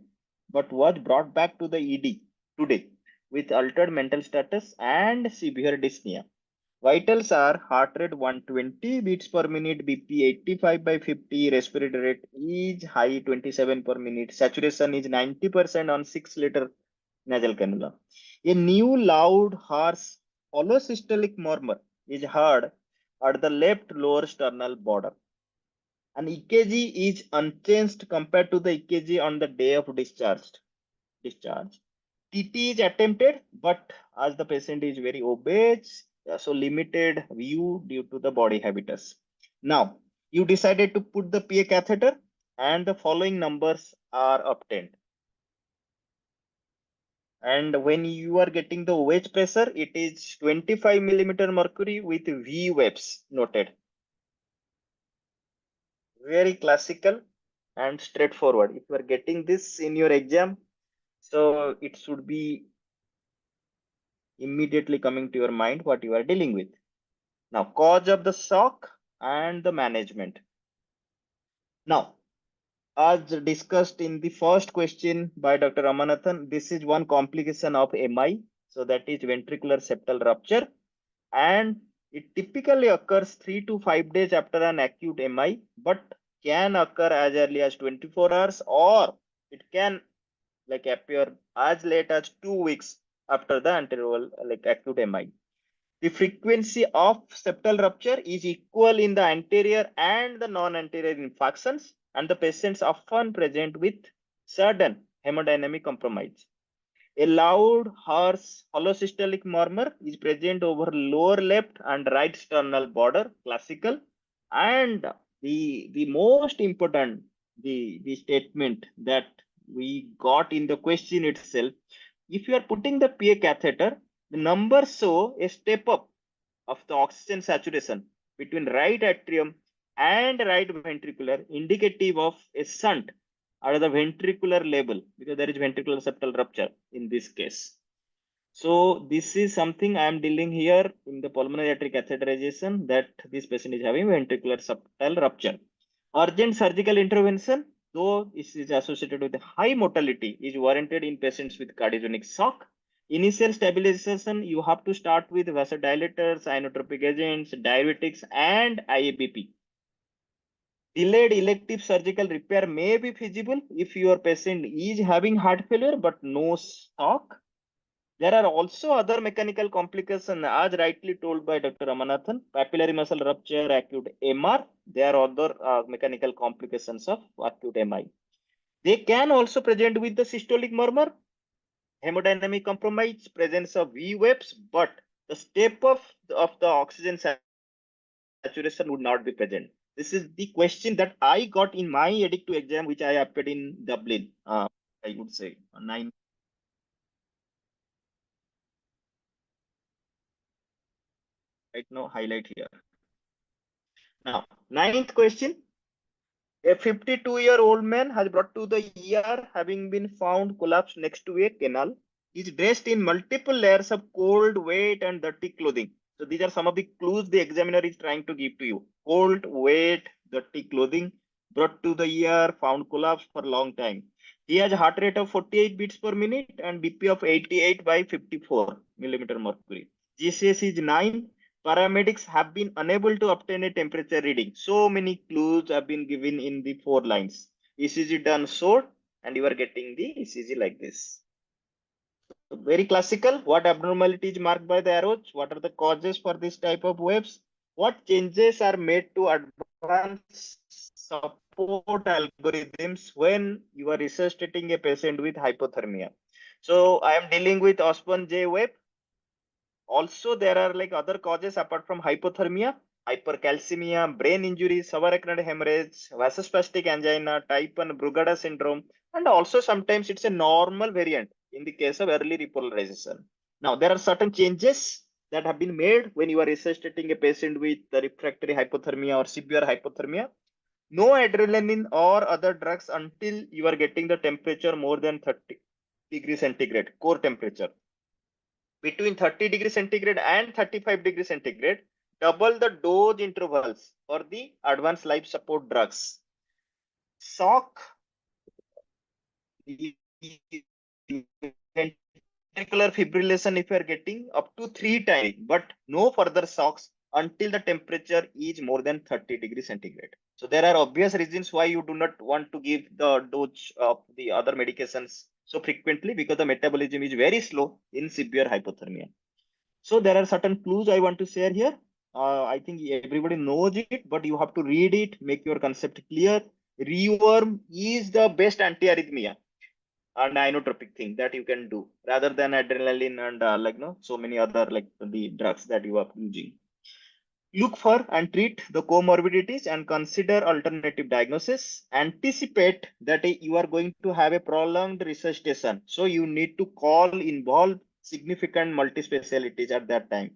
S1: but was brought back to the ED today with altered mental status and severe dyspnea. Vitals are heart rate 120 beats per minute, BP 85 by 50, respiratory rate is high 27 per minute, saturation is 90% on 6-liter nasal cannula. A new loud, harsh, hollow systolic murmur is heard at the left lower sternal border. An EKG is unchanged compared to the EKG on the day of discharge. TT is attempted, but as the patient is very obese, so limited view due to the body habitus. Now, you decided to put the PA catheter, and the following numbers are obtained. And when you are getting the wedge pressure, it is 25 millimeter mercury with V waves noted. Very classical and straightforward. If you are getting this in your exam, so it should be immediately coming to your mind what you are dealing with. Now, cause of the shock and the management. Now, as discussed in the first question by Dr. Ramanathan, this is one complication of MI. So that is ventricular septal rupture. And it typically occurs 3 to 5 days after an acute MI, but can occur as early as 24 hours, or it can like appear as late as 2 weeks after the anterior like acute MI. The frequency of septal rupture is equal in the anterior and the non-anterior infarctions, and the patients often present with sudden hemodynamic compromise. A loud, harsh, hollow systolic murmur is present over lower left and right sternal border, classical. And the most important, the statement that we got in the question itself, if you are putting the PA catheter, the numbers show a step up of the oxygen saturation between right atrium and right ventricular, indicative of a shunt at the ventricular level, because there is ventricular septal rupture in this case. So this is something I am dealing here in the pulmonary artery catheterization, that this patient is having ventricular septal rupture. Urgent surgical intervention, though this is associated with high mortality, is warranted in patients with cardiogenic shock. Initial stabilization, you have to start with vasodilators, inotropic agents, diuretics, and IABP. Delayed elective surgical repair may be feasible if your patient is having heart failure but no shock. There are also other mechanical complications, as rightly told by Dr. Ramanathan, papillary muscle rupture, acute MR. There are other mechanical complications of acute MI. They can also present with the systolic murmur, hemodynamic compromise, presence of V waves, but the step of the oxygen saturation would not be present. This is the question that I got in my Edic 2 exam, which I appeared in Dublin. I would say 9. Right now, highlight here. Now, 9th question. A 52-year-old man has brought to the ER having been found collapsed next to a canal. He is dressed in multiple layers of cold, wet, and dirty clothing. So these are some of the clues the examiner is trying to give to you. Cold, wet, dirty clothing, brought to the ER, found collapsed for a long time. He has a heart rate of 48 beats per minute and BP of 88 by 54 millimeter mercury. GCS is 9. Paramedics have been unable to obtain a temperature reading. So many clues have been given in the 4 lines. ECG done short, and you are getting the ECG like this. So very classical. What abnormality is marked by the arrows? What are the causes for this type of waves? What changes are made to advance support algorithms when you are resuscitating a patient with hypothermia? So I am dealing with Osborne J wave. Also, there are like other causes apart from hypothermia: hypercalcemia, brain injury, subarachnoid hemorrhage, vasospastic angina, type 1 Brugada syndrome, and also sometimes it's a normal variant in the case of early repolarization. Now, there are certain changes that have been made when you are resuscitating a patient with the refractory hypothermia or severe hypothermia. No adrenaline or other drugs until you are getting the temperature more than 30 degrees centigrade, core temperature. Between 30 degrees centigrade and 35 degrees centigrade, double the dose intervals for the advanced life support drugs. Shock, ventricular fibrillation if you are getting up to 3 times, but no further shocks until the temperature is more than 30 degrees centigrade. So there are obvious reasons why you do not want to give the dose of the other medications so frequently, because the metabolism is very slow in severe hypothermia. So there are certain clues I want to share here. I think everybody knows it, but you have to read it, make your concept clear. Reworm is the best antiarrhythmia and inotropic thing that you can do rather than adrenaline and so many other like the drugs that you are using. Look for and treat the comorbidities and consider alternative diagnosis. Anticipate that you are going to have a prolonged resuscitation. So you need to involve significant multi-specialties at that time.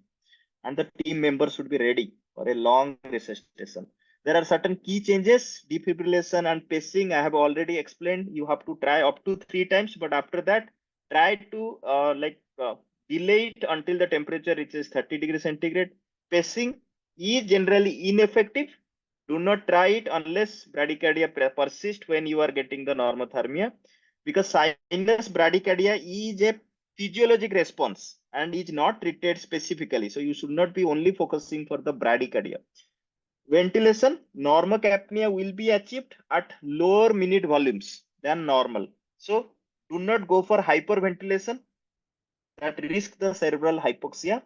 S1: And the team members should be ready for a long resuscitation. There are certain key changes: defibrillation and pacing. I have already explained. You have to try up to 3 times, but after that, try to delay it until the temperature reaches 30 degrees centigrade. Pacing is generally ineffective. Do not try it unless bradycardia persists when you are getting the normothermia, because sinus bradycardia is a physiologic response and is not treated specifically. So you should not be only focusing for the bradycardia. Ventilation, normocapnia will be achieved at lower minute volumes than normal. So do not go for hyperventilation that risk the cerebral hypoxia,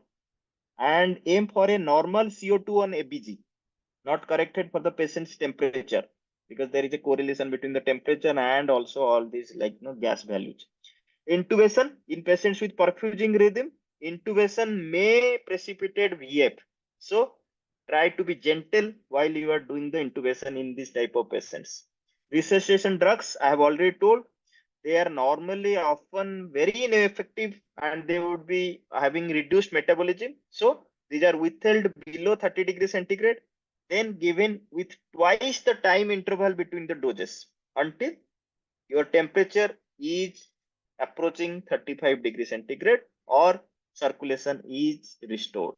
S1: and aim for a normal CO2 on ABG, not corrected for the patient's temperature, because there is a correlation between the temperature and also all these gas values. Intubation in patients with perfusing rhythm, intubation may precipitate VF. So try to be gentle while you are doing the intubation in this type of patients. Resuscitation drugs, I have already told, they are normally often very ineffective and they would be having reduced metabolism. So these are withheld below 30 degrees centigrade, then given with twice the time interval between the doses until your temperature is approaching 35 degrees centigrade or circulation is restored.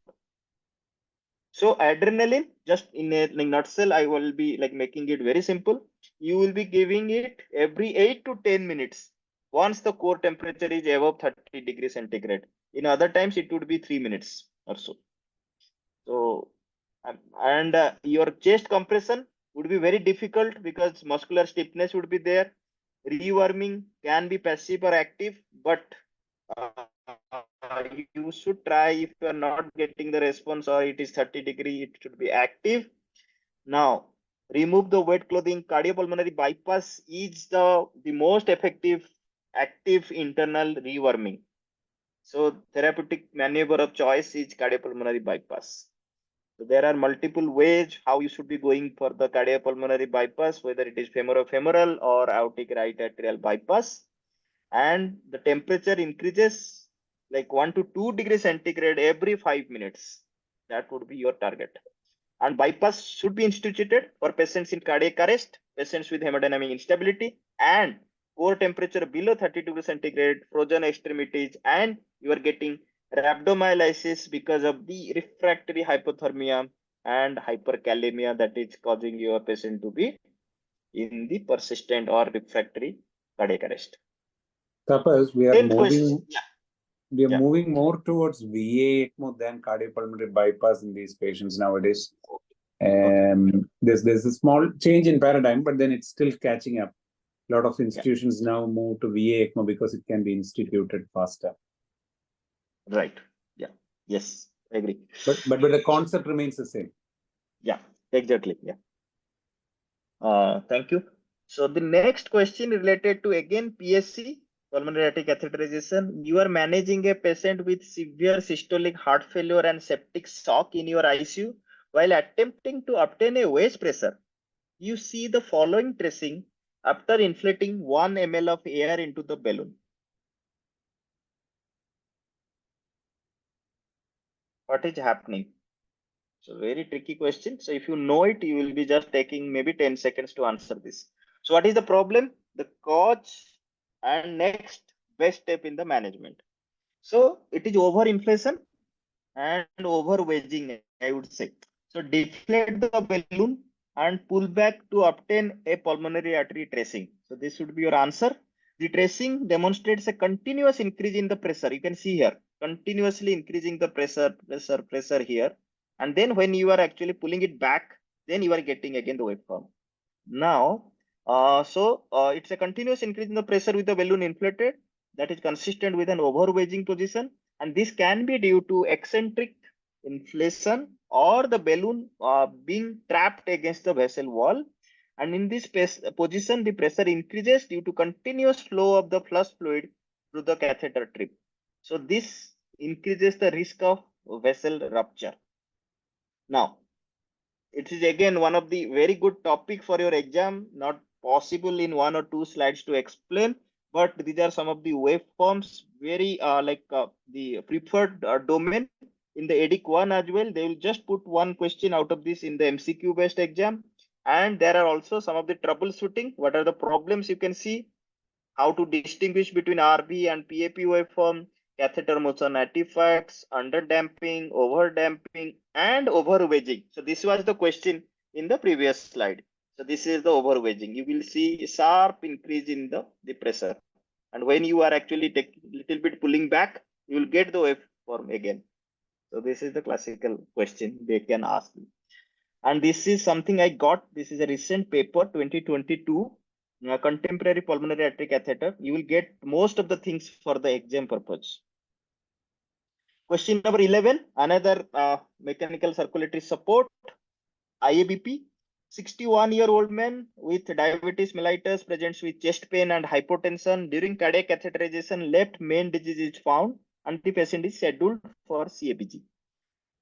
S1: So adrenaline, just in a nutshell, I will be making it very simple. You will be giving it every 8 to 10 minutes once the core temperature is above 30 degrees centigrade. In other times, it would be 3 minutes or so. So, and your chest compression would be very difficult because muscular stiffness would be there. Rewarming can be passive or active, but uh, you should try. If you are not getting the response or it is 30 degree, it should be active. Now, remove the wet clothing. Cardiopulmonary bypass is the most effective active internal rewarming. So therapeutic maneuver of choice is cardiopulmonary bypass. So there are multiple ways how you should be going for the cardiopulmonary bypass, whether it is femoral or aortic right atrial bypass. And the temperature increases like 1 to 2 degrees centigrade every 5 minutes. That would be your target. And bypass should be instituted for patients in cardiac arrest, patients with hemodynamic instability, and core temperature below 30 degrees centigrade, frozen extremities, and you are getting rhabdomyolysis because of the refractory hypothermia and hyperkalemia that is causing your patient to be in the persistent or refractory cardiac arrest.
S2: Suppose we are
S1: 10th question.
S2: moving, we are moving more towards VA ECMO than cardiopulmonary bypass in these patients nowadays. There's a small change in paradigm, but then it's still catching up. A lot of institutions now move to VA ECMO because it can be instituted faster.
S1: Right. Yeah. Yes, I agree.
S2: But the concept remains the same.
S1: Yeah, exactly. Yeah. Thank you. So the next question related to again PSC, pulmonary artery catheterization. You are managing a patient with severe systolic heart failure and septic shock in your ICU while attempting to obtain a waist pressure. You see the following tracing after inflating 1 ml of air into the balloon. What is happening? So very tricky question. So if you know it, you will be just taking maybe 10 seconds to answer this. So what is the problem? The cause and next best step in the management. So it is overinflation and over wedging, I would say. So deflate the balloon and pull back to obtain a pulmonary artery tracing. So this should be your answer. The tracing demonstrates a continuous increase in the pressure. You can see here, continuously increasing the pressure here. And then when you are actually pulling it back, then you are getting again the waveform. Now, it's a continuous increase in the pressure with the balloon inflated that is consistent with an over-wedging position. And this can be due to eccentric inflation or the balloon being trapped against the vessel wall. And in this position, the pressure increases due to continuous flow of the flush fluid through the catheter tip. So this increases the risk of vessel rupture. Now, it is again one of the very good topic for your exam, not possible in 1 or 2 slides to explain, but these are some of the waveforms, very the preferred domain in the Edic 1 as well. They will just put one question out of this in the MCQ based exam. And there are also some of the troubleshooting. What are the problems you can see? How to distinguish between RV and PAP waveform, catheter motion artifacts, under damping, over damping, and over wedging. So this was the question in the previous slide. So this is the over wedging. You will see a sharp increase in the pressure. And when you are actually taking little bit pulling back, you will get the waveform again. So this is the classical question they can ask you. And this is something I got. This is a recent paper, 2022, contemporary pulmonary artery catheter. You will get most of the things for the exam purpose. Question number 11, another mechanical circulatory support, IABP. 61-year-old man with diabetes mellitus presents with chest pain and hypotension. During cardiac catheterization, left main disease is found and the patient is scheduled for CABG.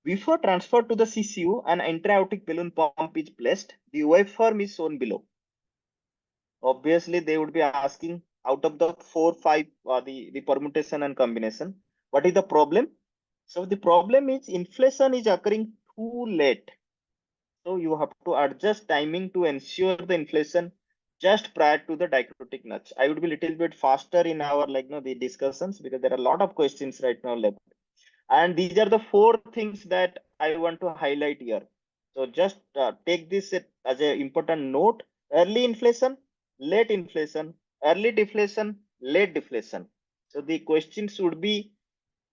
S1: Before transfer to the CCU, an intra-aortic balloon pump is placed. The waveform is shown below. Obviously, they would be asking out of the 4, 5, the permutation and combination. What is the problem? So the problem is inflation is occurring too late. So you have to adjust timing to ensure the inflation just prior to the dichrotic notch. I would be a little bit faster in our the discussions because there are a lot of questions right now left. And these are the 4 things that I want to highlight here. So just take this as an important note. Early inflation, late inflation, early deflation, late deflation. So the questions would be,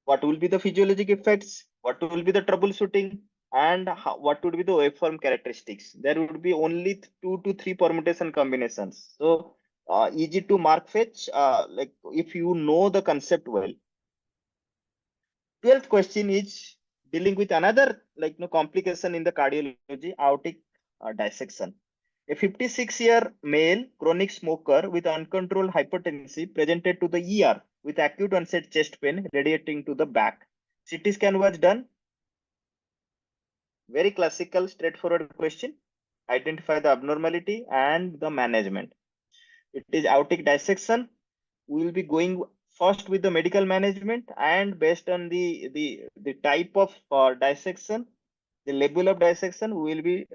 S1: what will be the physiologic effects? What will be the troubleshooting? And what would be the waveform characteristics? There would be only 2 to 3 permutation combinations. So easy to mark fetch, like if you know the concept well. 12th question is dealing with another complication in the cardiology, aortic dissection. A 56-year male chronic smoker with uncontrolled hypertension presented to the ER with acute onset chest pain radiating to the back. CT scan was done. Very classical, straightforward question. Identify the abnormality and the management. It is aortic dissection. We will be going first with the medical management, and based on the type of dissection, the level of dissection, we will be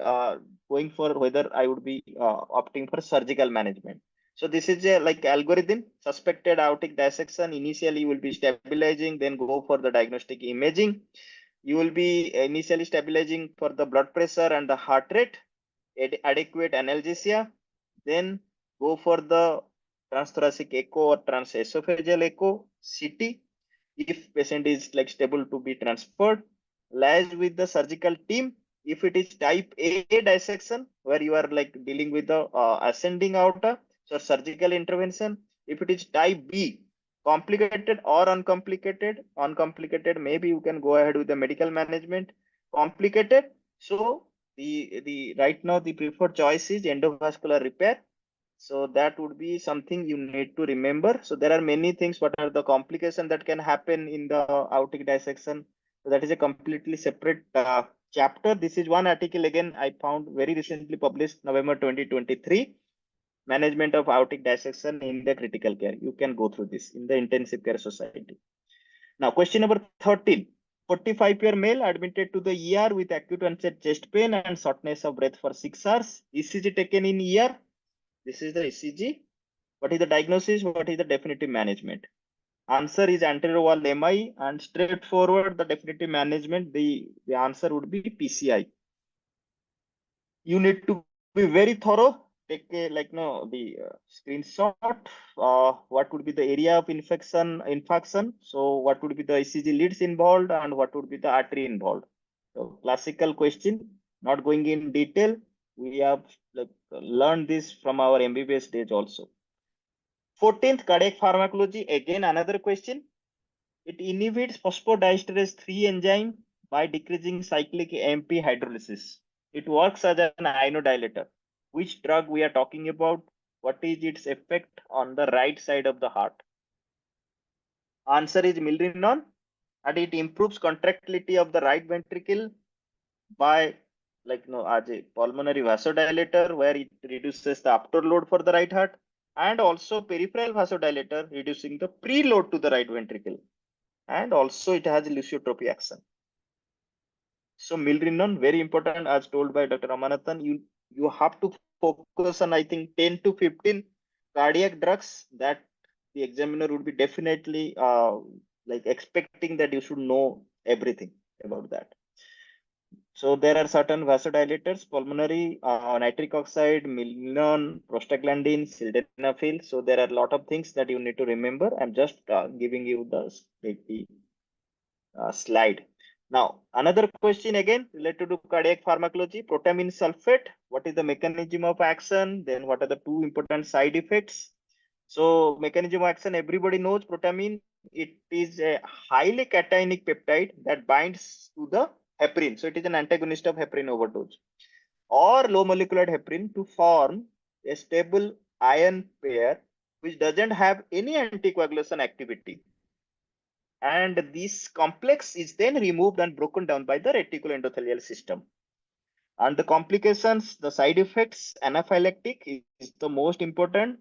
S1: going for whether I would be opting for surgical management. So this is a algorithm. Suspected aortic dissection, initially you will be stabilizing, then go for the diagnostic imaging. You will be initially stabilizing for the blood pressure and the heart rate, adequate analgesia, then go for the transthoracic echo or transesophageal echo, CT. If patient is stable to be transferred, liaise with the surgical team. If it is type A dissection, where you are dealing with the ascending aorta, so surgical intervention. If it is type B, complicated or uncomplicated, maybe you can go ahead with the medical management. Complicated, so the right now the preferred choice is endovascular repair. So that would be something you need to remember. So there are many things. What are the complications that can happen in the aortic dissection? So that is a completely separate chapter. This is one article again I found very recently published, November 2023. Management of aortic dissection in the critical care. You can go through this in the intensive care society. Now, question number 13. 45-year male admitted to the ER with acute onset chest pain and shortness of breath for 6 hours. ECG taken in ER. This is the ECG. What is the diagnosis? What is the definitive management? Answer is anterior wall MI, and straightforward the definitive management. The answer would be PCI. You need to be very thorough. Take a the screenshot. What would be the area of infarction? So what would be the ECG leads involved, and what would be the artery involved? So classical question. Not going in detail. We have learned this from our MBBS days also. 14th, cardiac pharmacology. Again, another question. It inhibits phosphodiesterase 3 enzyme by decreasing cyclic AMP hydrolysis. It works as an inodilator. Which drug we are talking about? What is its effect on the right side of the heart? Answer is milrinone, and it improves contractility of the right ventricle by as a pulmonary vasodilator, where it reduces the afterload for the right heart, and also peripheral vasodilator, reducing the preload to the right ventricle, and also it has leucotropy action. So milrinone, very important, as told by Dr. Ramanathan. You have to focus on, I think, 10 to 15 cardiac drugs that the examiner would be definitely expecting that you should know everything about that. So there are certain vasodilators, pulmonary, nitric oxide, milrinone, prostaglandin, sildenafil. So there are a lot of things that you need to remember. I'm just giving you the slide. Now, another question again related to cardiac pharmacology, protamine sulfate. What is the mechanism of action? Then what are the two important side effects? So mechanism of action, everybody knows protamine. It is a highly cationic peptide that binds to the heparin. So it is an antagonist of heparin overdose or low molecular heparin to form a stable ion pair which doesn't have any anticoagulation activity. And this complex is then removed and broken down by the reticuloendothelial system. And the complications, the side effects, anaphylactic is the most important.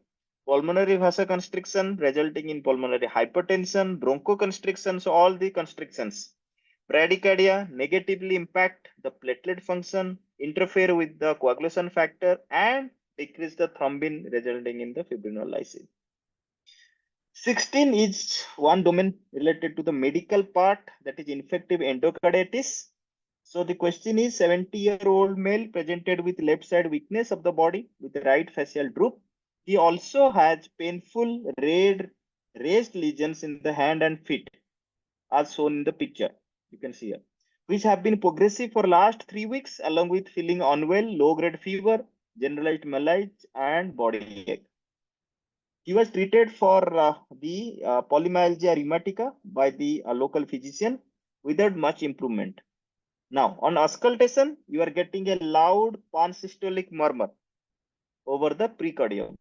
S1: Pulmonary vasoconstriction resulting in pulmonary hypertension, bronchoconstriction, so all the constrictions. Bradycardia negatively impact the platelet function, interfere with the coagulation factor, and decrease the thrombin resulting in the fibrinolysis. 16 is one domain related to the medical part, that is infective endocarditis. So the question is 70-year-old male presented with left side weakness of the body with the right facial droop. He also has painful red raised lesions in the hand and feet as shown in the picture. You can see here, which have been progressive for last 3 weeks along with feeling unwell, low grade fever, generalized malaise and body ache. He was treated for the polymyalgia rheumatica by the local physician without much improvement. Now, on auscultation, you are getting a loud pansystolic murmur over the precordium.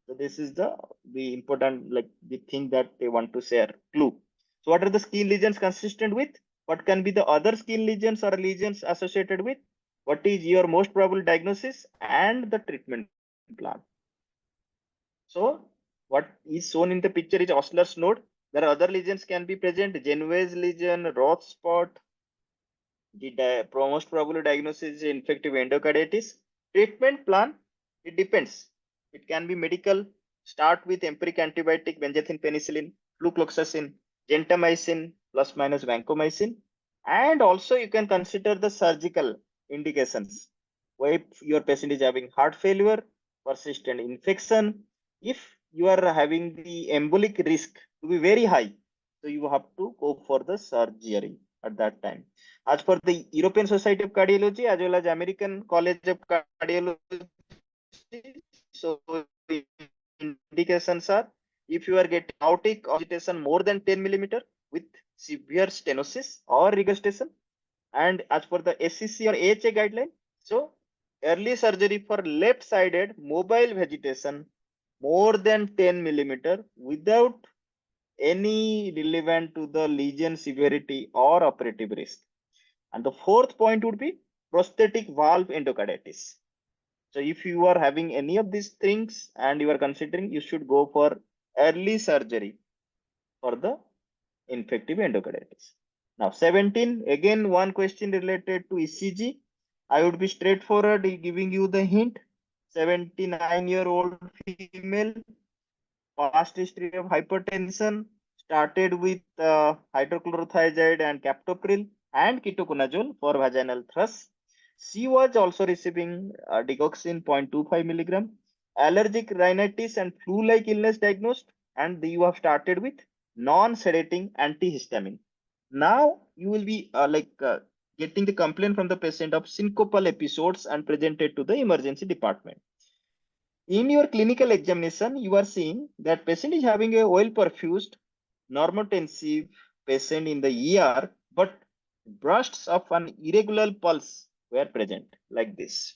S1: So this is the important, like the thing that they want to share. Clue. So what are the skin lesions consistent with? What can be the other skin lesions or lesions associated with? What is your most probable diagnosis and the treatment plan? So what is shown in the picture is Osler's node. There are other lesions can be present, Genevieve's lesion, Roth spot. The most probable diagnosis is infective endocarditis. Treatment plan, it depends. It can be medical, start with empiric antibiotic, benzathine penicillin, flucloxacin, gentamicin, plus minus vancomycin. And also you can consider the surgical indications. If your patient is having heart failure, persistent infection, if you are having the embolic risk to be very high, so you have to go for the surgery at that time. As per the European Society of Cardiology as well as American College of Cardiology, so indications are if you are getting aortic agitation more than 10 millimeter with severe stenosis or regurgitation, and as per the SCC or AHA guideline, so early surgery for left-sided mobile vegetation more than 10 millimeter without any relevant to the lesion severity or operative risk. And the fourth point would be prosthetic valve endocarditis. So if you are having any of these things and you are considering, you should go for early surgery for the infective endocarditis. Now 17, again one question related to ECG. I would be straightforward giving you the hint. 79-year-old female, past history of hypertension, started with hydrochlorothiazide and captopril and ketoconazole for vaginal thrush. She was also receiving digoxin 0.25 milligram, allergic rhinitis and flu-like illness diagnosed, and you have started with non-sedating antihistamine. Now you will be getting the complaint from the patient of syncopal episodes and presented to the emergency department. In your clinical examination, you are seeing that patient is having a well perfused normotensive patient in the ER, but bursts of an irregular pulse were present like this.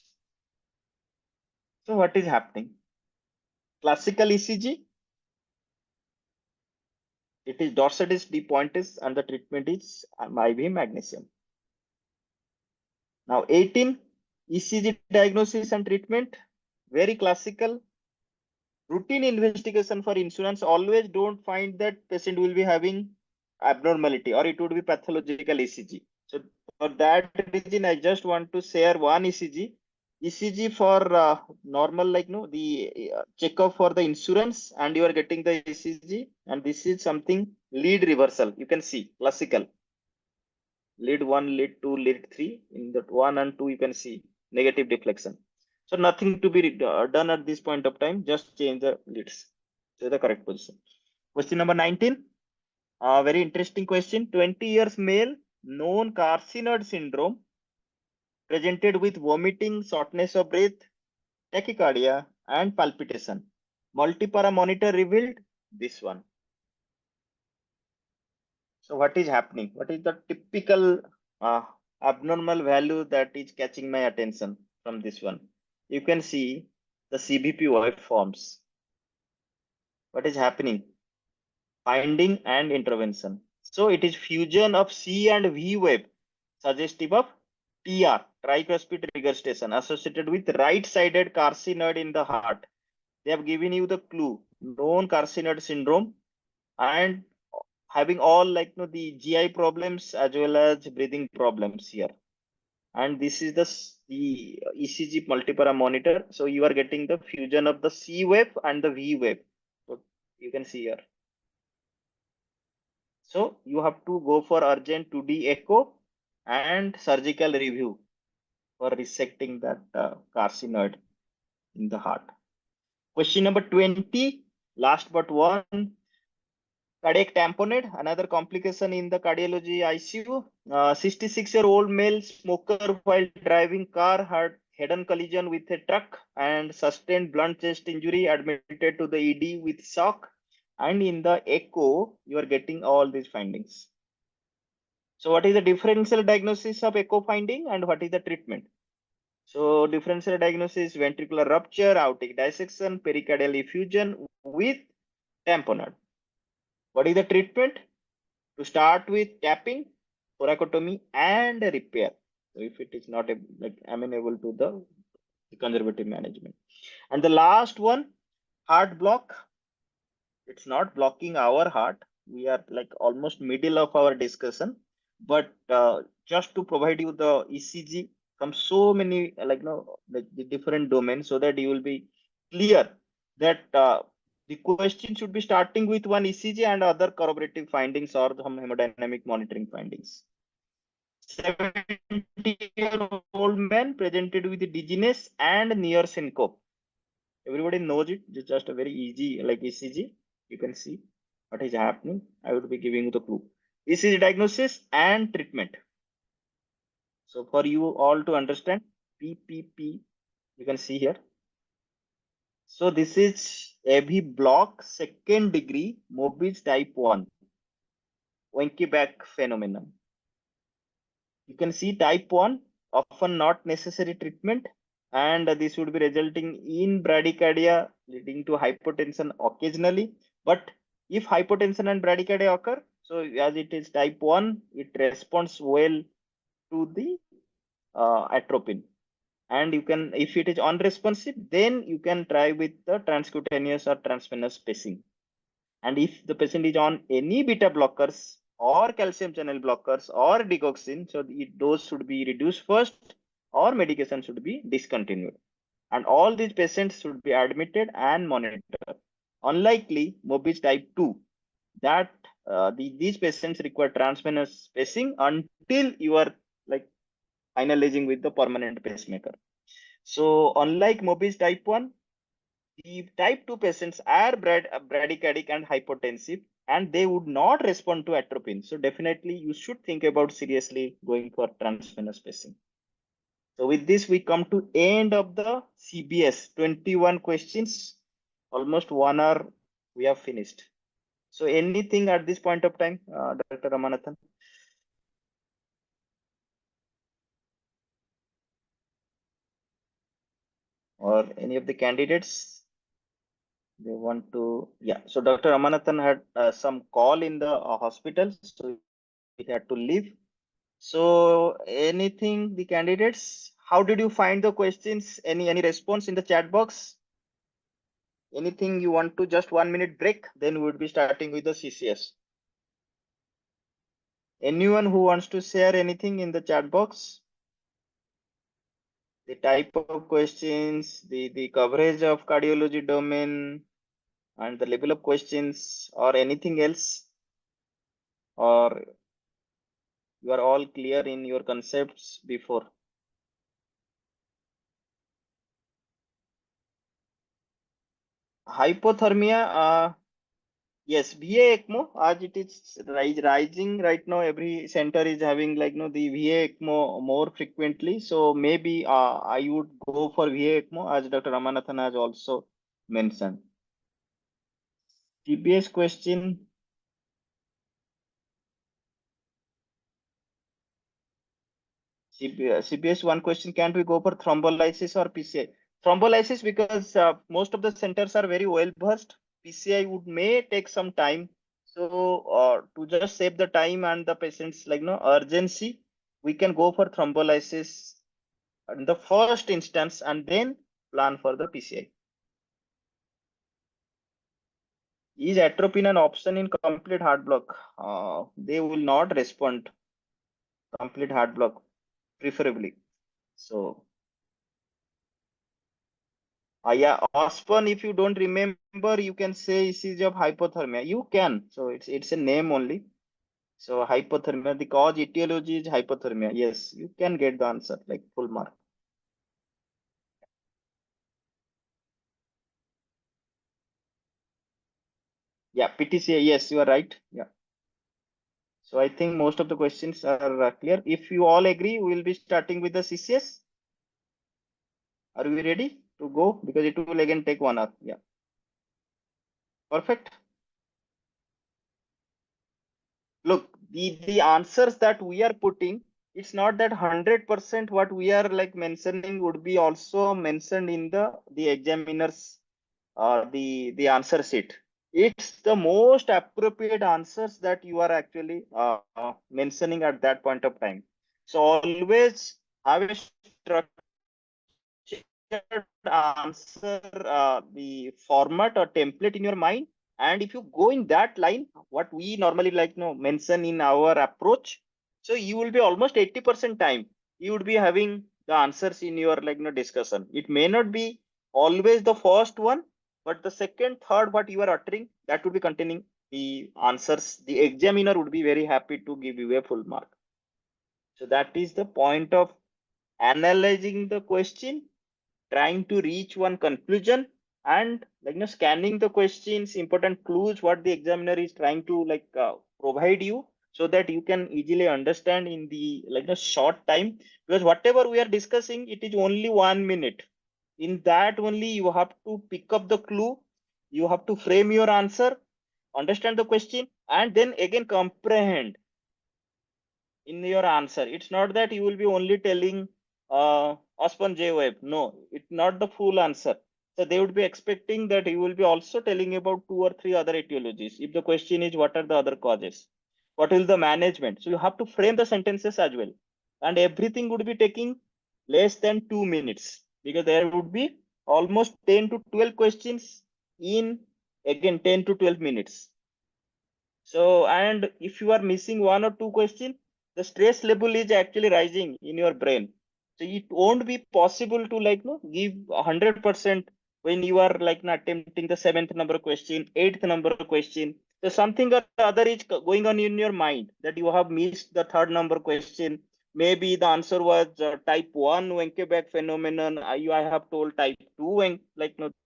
S1: So what is happening? Classical ECG, it is Dorsatis D pointis and the treatment is IV magnesium. Now 18, ECG diagnosis and treatment, very classical. Routine investigation for insurance, always don't find that patient will be having abnormality or it would be pathological ECG. So for that reason, I just want to share one ECG. ECG for normal, like the checkup for the insurance, and you are getting the ECG, and this is something lead reversal. You can see classical lead 1, lead 2, lead 3. In that 1 and 2, you can see negative deflection. So nothing to be done at this point of time. Just change the leads to the correct position. Question number 19. Very interesting question. 20 years male known carcinoid syndrome presented with vomiting, shortness of breath, tachycardia, and palpitation. Multipara monitor revealed this one. So what is happening? What is the typical abnormal value that is catching my attention from this one? You can see the CVP waveforms. What is happening? Finding and intervention. So it is fusion of C and V wave suggestive of TR, tricuspid regurgitation, associated with right-sided carcinoid in the heart. They have given you the clue, known carcinoid syndrome, and having all the GI problems as well as breathing problems here. And this is the ECG multipara monitor. So you are getting the fusion of the C wave and the V wave. So you can see here. So you have to go for urgent 2D echo and surgical review for resecting that carcinoid in the heart. Question number 20, last but one, cardiac tamponade, another complication in the cardiology ICU. 66-year-old male smoker while driving car had head-on collision with a truck and sustained blunt chest injury, admitted to the ED with shock. And in the echo, you are getting all these findings. So what is the differential diagnosis of echo finding and what is the treatment? So differential diagnosis, ventricular rupture, aortic dissection, pericardial effusion with tamponade. What is the treatment? To start with tapping, thoracotomy, and repair. So if it is not amenable to the conservative management. And the last one, heart block. It's not blocking our heart. We are almost middle of our discussion, but just to provide you the ECG from so many the different domains, so that you will be clear that the question should be starting with one ECG and other corroborative findings or some hemodynamic monitoring findings. 70-year-old man presented with dizziness and near syncope. Everybody knows it. It's just a very easy ECG. You can see what is happening. I will be giving you the clue. ECG diagnosis and treatment. So for you all to understand, PPP, you can see here. So this is AV block second degree Mobitz type 1 Wenke-Back phenomenon. You can see type 1 often not necessary treatment, and this would be resulting in bradycardia leading to hypotension occasionally. But if hypotension and bradycardia occur, so as it is type 1, it responds well to the atropine. And you can, if it is unresponsive, then you can try with the transcutaneous or transvenous pacing. And if the patient is on any beta blockers or calcium channel blockers or digoxin, so the dose should be reduced first or medication should be discontinued. And all these patients should be admitted and monitored. Unlikely Mobitz type 2, that these patients require transvenous pacing until you are finalizing with the permanent pacemaker. So unlike Mobitz type 1, the type 2 patients are bradycardic and hypotensive, and they would not respond to atropine. So definitely you should think about seriously going for transvenous pacing. So with this, we come to end of the CBS 21 questions. Almost 1 hour we have finished. So anything at this point of time, Dr. Ramanathan? Or any of the candidates? They want to, yeah. So Dr. Ramanathan had some call in the hospital, so he had to leave. So anything, the candidates, how did you find the questions? Any response in the chat box? Anything you want to, just 1 minute break, then we would be starting with the CCS. Anyone who wants to share anything in the chat box? The type of questions, the coverage of cardiology domain, and the level of questions, or anything else? Or you are all clear in your concepts before? Hypothermia, Yes, VA ECMO, as it is rising right now, every center is having like the VA ECMO more frequently. So maybe I would go for VA ECMO, as Dr. Ramanathan has also mentioned. TBS question. CBS one question, can't we go for thrombolysis or PCI? Thrombolysis, because most of the centers are very well versed. PCI may take some time. So to just save the time and the patient's urgency, we can go for thrombolysis in the first instance and then plan for the PCI. Is atropine an option in complete heart block? They will not respond complete heart block preferably. So yeah, Ospan, if you don't remember, you can say ECG of hypothermia. You can. So it's a name only. So hypothermia, the cause etiology is hypothermia. Yes, you can get the answer like full mark. Yeah, PTCA. Yes, you are right. Yeah. So I think most of the questions are clear. If you all agree, we will be starting with the CCS. Are we ready to go? Because it will again take 1 hour. Yeah. Perfect. Look, the answers that we are putting, it's not that 100% what we are like mentioning would be also mentioned in the examiner's the answer sheet. It's the most appropriate answers that you are actually mentioning at that point of time. So always have a structured answer, the format or template in your mind. And if you go in that line, what we normally mention in our approach, so you will be almost 80% time you would be having the answers in your discussion. It may not be always the first one, but the second, third, what you are uttering, that would be containing the answers. The examiner would be very happy to give you a full mark. So that is the point of analyzing the question, trying to reach one conclusion, and scanning the questions, important clues what the examiner is trying to provide you, so that you can easily understand in the short time. Because whatever we are discussing, it is only 1 minute. In that only you have to pick up the clue, you have to frame your answer, understand the question, and then again comprehend in your answer. It's not that you will be only telling Ospan J wave. No, it's not the full answer. So they would be expecting that you will be also telling about 2 or 3 other etiologies. If the question is what are the other causes, what is the management? So you have to frame the sentences as well. And everything would be taking less than 2 minutes, because there would be almost 10 to 12 questions in again 10 to 12 minutes. So, and if you are missing 1 or 2 questions, the stress level is actually rising in your brain. So it won't be possible to give 100% when you are attempting the 7th number question, 8th number question. So something or other is going on in your mind, that you have missed the 3rd number question. Maybe the answer was type 1 Wenkebeck phenomenon. I have told type 2 and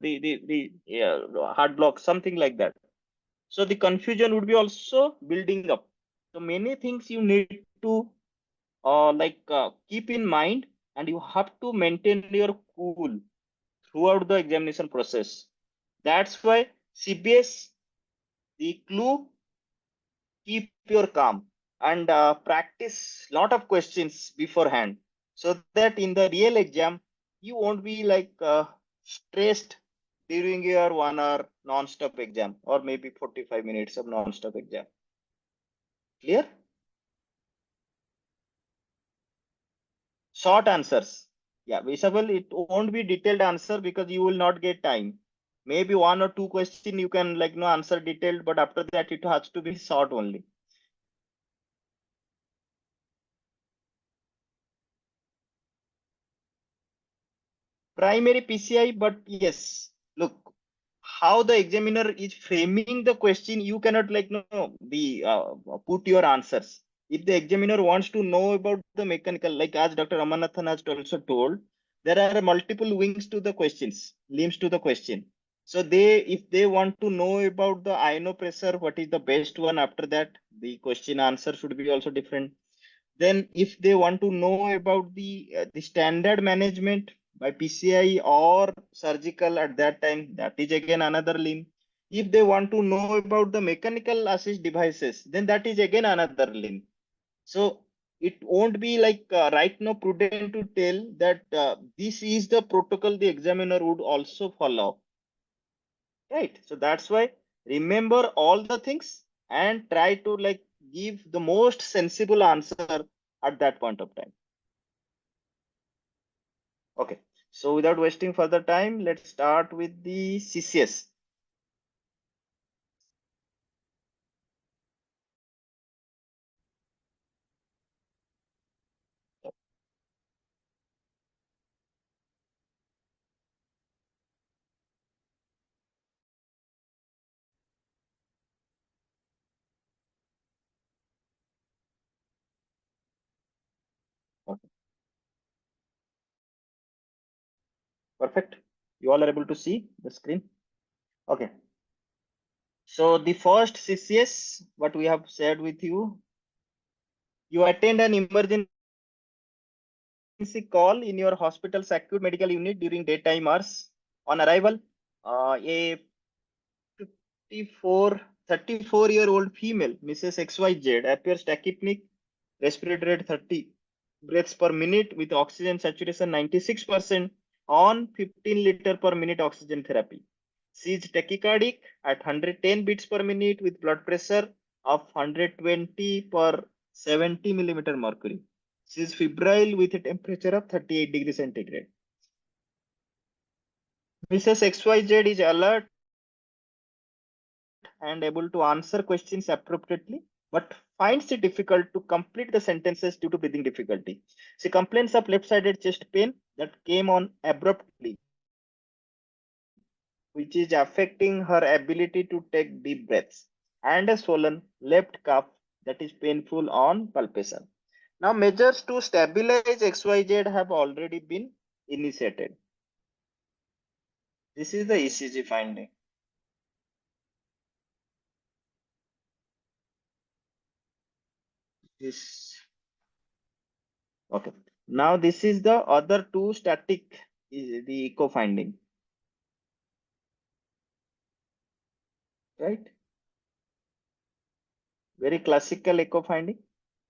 S1: the heart block, something like that. So the confusion would be also building up. So many things you need to keep in mind, and you have to maintain your cool throughout the examination process. That's why CBS, the clue, keep your calm and practice lot of questions beforehand, so that in the real exam you won't be stressed during your 1 hour non-stop exam, or maybe 45 minutes of non-stop exam. Clear? Short answers. Yeah, visible. It won't be detailed answer because you will not get time. Maybe 1 or 2 questions you can answer detailed, but after that it has to be short only. Primary PCI, but yes, look how the examiner is framing the question. You cannot put your answers. If the examiner wants to know about the mechanical, like as Dr. Ramanathan has also told, there are multiple wings to the questions, limbs to the question. So if they want to know about the ionopressor, what is the best one? After that, the question answer should be also different. Then if they want to know about the standard management by PCI or surgical at that time, that is again another limb. If they want to know about the mechanical assist devices, then that is again another limb. So it won't be like right now prudent to tell that this is the protocol the examiner would also follow. Right. So that's why remember all the things and try to like give the most sensible answer at that point of time. Okay. So without wasting further time, let's start with the CCS. Okay. Perfect. You all are able to see the screen. Okay. So the first CCS, what we have shared with you, you attend an emergency call in your hospital's acute medical unit during daytime hours. On arrival, a 34-year-old female, Mrs. XYZ, appears tachypnic, respiratory rate 30 breaths per minute with oxygen saturation 96% on 15 liter per minute oxygen therapy. She is tachycardic at 110 beats per minute with blood pressure of 120 per 70 millimeter mercury. She is febrile with a temperature of 38 degrees centigrade. Mrs. XYZ is alert and able to answer questions appropriately, but finds it difficult to complete the sentences due to breathing difficulty. She complains of left-sided chest pain that came on abruptly, which is affecting her ability to take deep breaths, and a swollen left calf that is painful on palpation. Now, measures to stabilize XYZ have already been initiated. This is the ECG finding. This Okay. Now this is the other two static, is the echo finding, right? Very classical echo finding.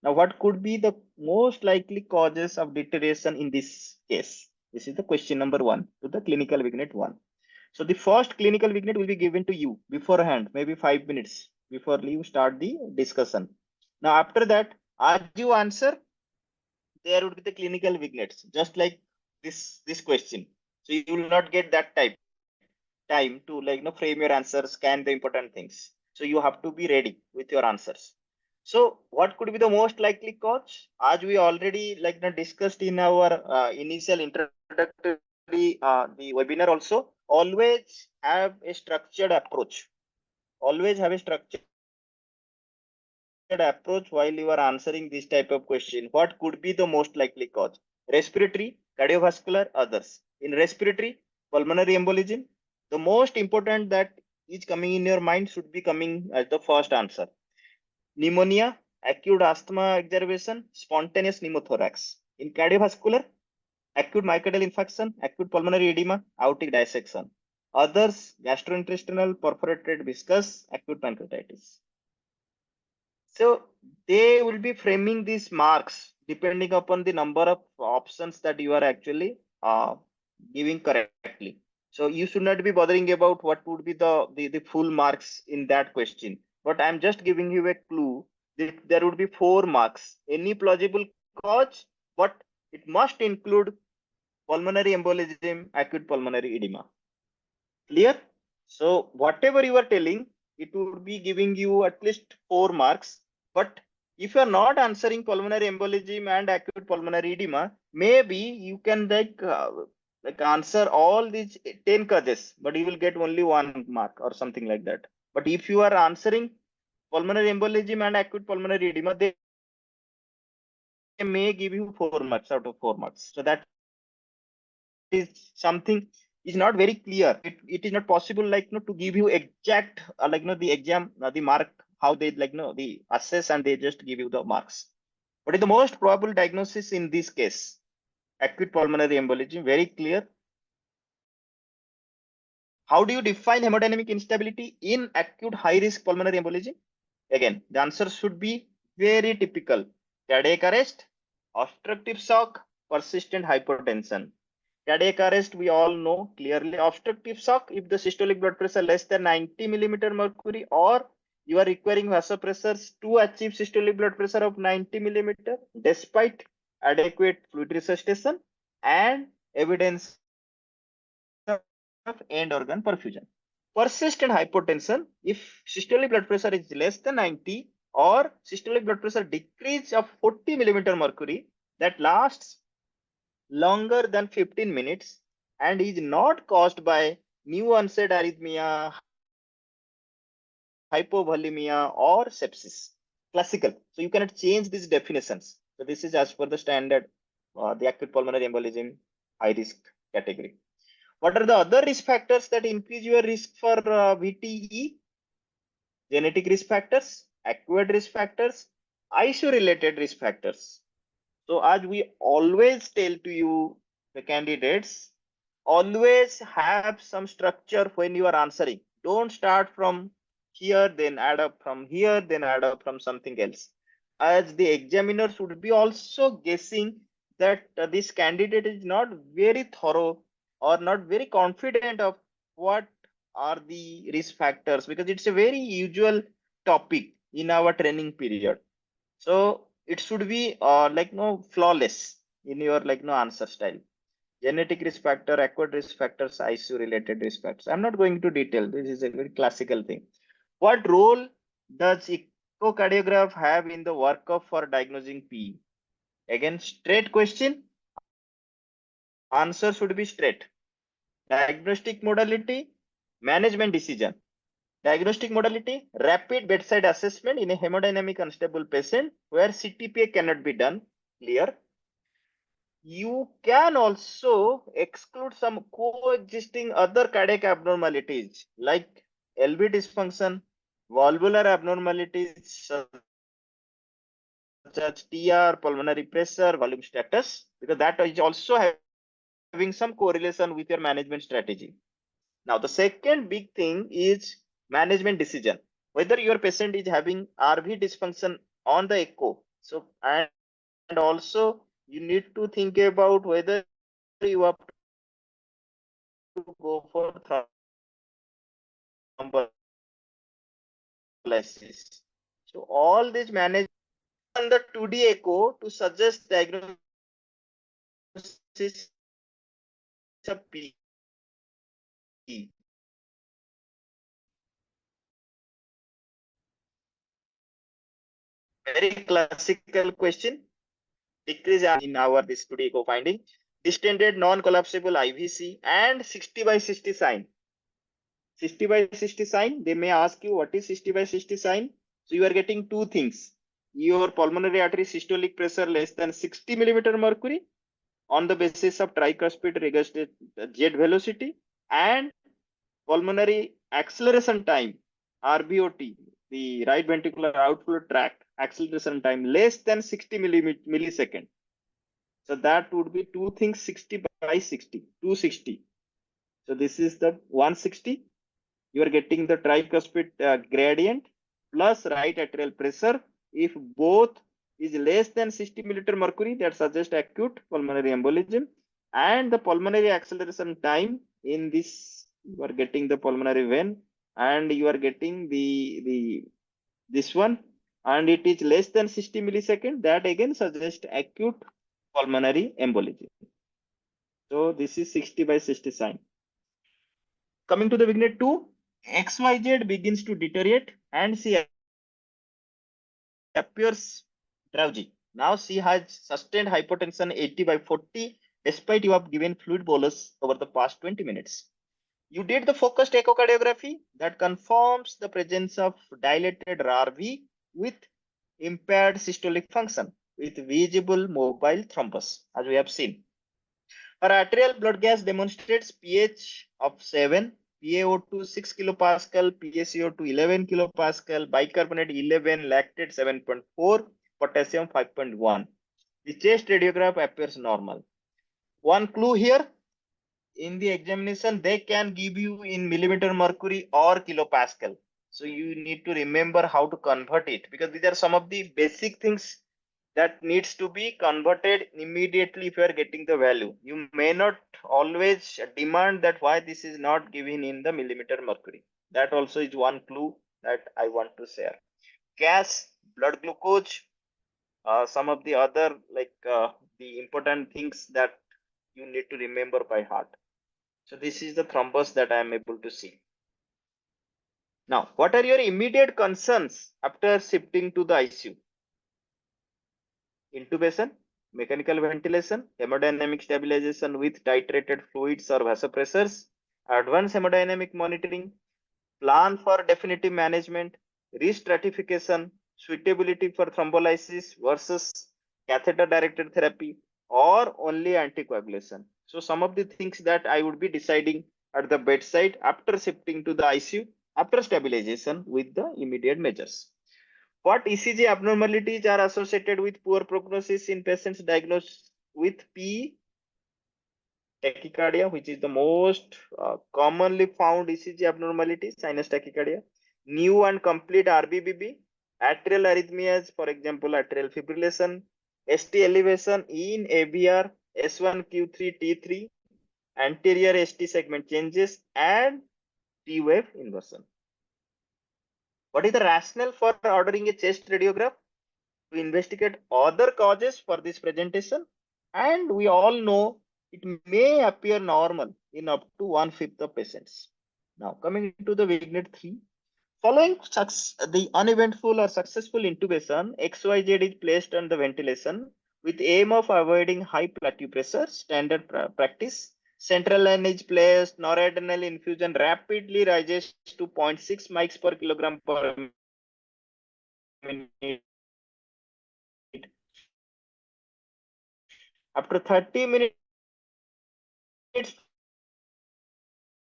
S1: Now, what could be the most likely causes of deterioration in this case? This is the question number one to the clinical vignette one. So the first clinical vignette will be given to you beforehand, maybe 5 minutes before you start the discussion. Now, after that, as you answer, there would be the clinical vignettes, just like this question. So you will not get that time to frame your answers, scan the important things. So you have to be ready with your answers. So what could be the most likely cause? As we already discussed in our initial introductory the webinar also, always have a structured approach. Always have a structured approach while you are answering this type of question. What could be the most likely cause? Respiratory, cardiovascular, others. In respiratory, pulmonary embolism, the most important that is coming in your mind should be coming as the first answer. Pneumonia, acute asthma exacerbation, spontaneous pneumothorax. In cardiovascular, acute myocardial infarction, acute pulmonary edema, aortic dissection. Others, gastrointestinal, perforated viscous, acute pancreatitis. So they will be framing these marks depending upon the number of options that you are actually giving correctly. So you should not be bothering about what would be the full marks in that question. But I'm just giving you a clue that there would be 4 marks. Any plausible cause, but it must include pulmonary embolism, acute pulmonary edema. Clear? So whatever you are telling, it would be giving you at least 4 marks. But if you are not answering pulmonary embolism and acute pulmonary edema, maybe you can answer all these 10 causes, but you will get only 1 mark or something like that. But if you are answering pulmonary embolism and acute pulmonary edema, they may give you 4 marks out of 4 marks. So that is something is not very clear. It is not possible to give you exact the exam the mark how they the assess and they just give you the marks. What is the most probable diagnosis in this case? Acute pulmonary embolism, very clear. How do you define hemodynamic instability in acute high risk pulmonary embolism? Again, the answer should be very typical: cardiac arrest, obstructive shock, persistent hypertension. Cardiac arrest, we all know clearly. Obstructive shock, if the systolic blood pressure less than 90 millimeter mercury, or you are requiring vasopressors to achieve systolic blood pressure of 90 millimeter despite adequate fluid resuscitation and evidence of end organ perfusion. Persistent hypotension, if systolic blood pressure is less than 90 or systolic blood pressure decrease of 40 millimeter mercury that lasts longer than 15 minutes and is not caused by new onset arrhythmia, hypovolemia, or sepsis. Classical. So you cannot change these definitions. So this is as per the standard, the acute pulmonary embolism high risk category. What are the other risk factors that increase your risk for VTE? Genetic risk factors, acquired risk factors, ICU related risk factors. So as we always tell to you, the candidates, always have some structure when you are answering. Don't start from here, then add up from here, then add up from something else. As the examiner should be also guessing that this candidate is not very thorough or not very confident of what are the risk factors, because it's a very usual topic in our training period. So it should be flawless in your answer style. Genetic risk factor, acquired risk factors, ICU related risk factors. I'm not going to detail. This is a very classical thing. What role does echocardiograph have in the workup for diagnosing PE? Again, straight question. Answer should be straight. Diagnostic modality, management decision. Diagnostic modality, rapid bedside assessment in a hemodynamic unstable patient where CTPA cannot be done. Clear. You can also exclude some coexisting other cardiac abnormalities like LV dysfunction, valvular abnormalities such as TR, pulmonary pressure, volume status, because that is also having some correlation with your management strategy. Now, the second big thing is management decision, whether your patient is having RV dysfunction on the echo. So, and also you need to think about whether you have to go for thrombolysis. So all this management on the 2D echo to suggest diagnosis of PE. Very classical question. Decrease in our this 2D echo finding. Distended non-collapsible IVC and 60 by 60 sign. 60 by 60 sign, they may ask you what is 60 by 60 sign. So you are getting two things. Your pulmonary artery systolic pressure less than 60 millimeter mercury on the basis of tricuspid regurgitation jet velocity and pulmonary acceleration time, RBOT, the right ventricular outflow tract acceleration time less than 60 millisecond. So that would be two things, 60 by 60, 260. So this is the 160. You are getting the tricuspid gradient plus right atrial pressure. If both is less than 60 milliliter mercury, that suggests acute pulmonary embolism. And the pulmonary acceleration time in this, you are getting the pulmonary vein and you are getting this one, and it is less than 60 millisecond. That again suggests acute pulmonary embolism. So this is 60 by 60 sign. Coming to the vignette 2, XYZ begins to deteriorate and she appears drowsy. Now she has sustained hypotension 80 by 40 despite you have given fluid bolus over the past 20 minutes. You did the focused echocardiography that confirms the presence of dilated RV with impaired systolic function with visible mobile thrombus, as we have seen. Her arterial blood gas demonstrates pH of 7, PaO2 6 kilopascal, PaCO2 11 kilopascal, bicarbonate 11, lactate 7.4, potassium 5.1. The chest radiograph appears normal. One clue here, in the examination, they can give you in millimeter mercury or kilopascal. So you need to remember how to convert it, because these are some of the basic things that needs to be converted immediately if you are getting the value. You may not always demand that why this is not given in the millimeter mercury. That also is one clue that I want to share. Gas, blood glucose, some of the other the important things that you need to remember by heart. So this is the thrombus that I am able to see. Now, what are your immediate concerns after shifting to the ICU? Intubation, mechanical ventilation, hemodynamic stabilization with titrated fluids or vasopressors, advanced hemodynamic monitoring, plan for definitive management, risk stratification, suitability for thrombolysis versus catheter directed therapy, or only anticoagulation. So some of the things that I would be deciding at the bedside after shifting to the ICU after stabilization with the immediate measures. What ECG abnormalities are associated with poor prognosis in patients diagnosed with PE? Tachycardia, which is the most commonly found ECG abnormality, sinus tachycardia. New and complete RBBB, atrial arrhythmias, for example, atrial fibrillation, ST elevation in AVR, S1Q3 T3, anterior ST segment changes, and T wave inversion. What is the rationale for ordering a chest radiograph? To investigate other causes for this presentation, and we all know it may appear normal in up to 1/5 of patients. Now coming to the Vignet 3, following the uneventful or successful intubation, XYZ is placed on the ventilation with aim of avoiding high plateau pressure, standard practice. Central line is placed, noradrenal infusion rapidly rises to 0.6 mics per kilogram per minute. After 30 minutes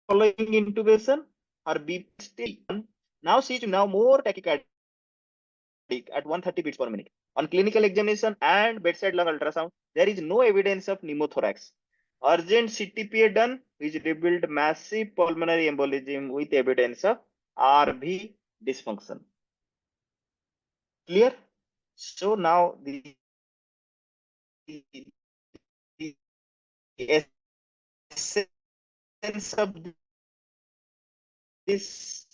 S1: following intubation, her BP still now she's now more tachycardic at 130 beats per minute. On clinical examination and bedside lung ultrasound, there is no evidence of pneumothorax. Urgent CTPA done, which revealed massive pulmonary embolism with evidence of RV dysfunction. Clear? So now the essence of this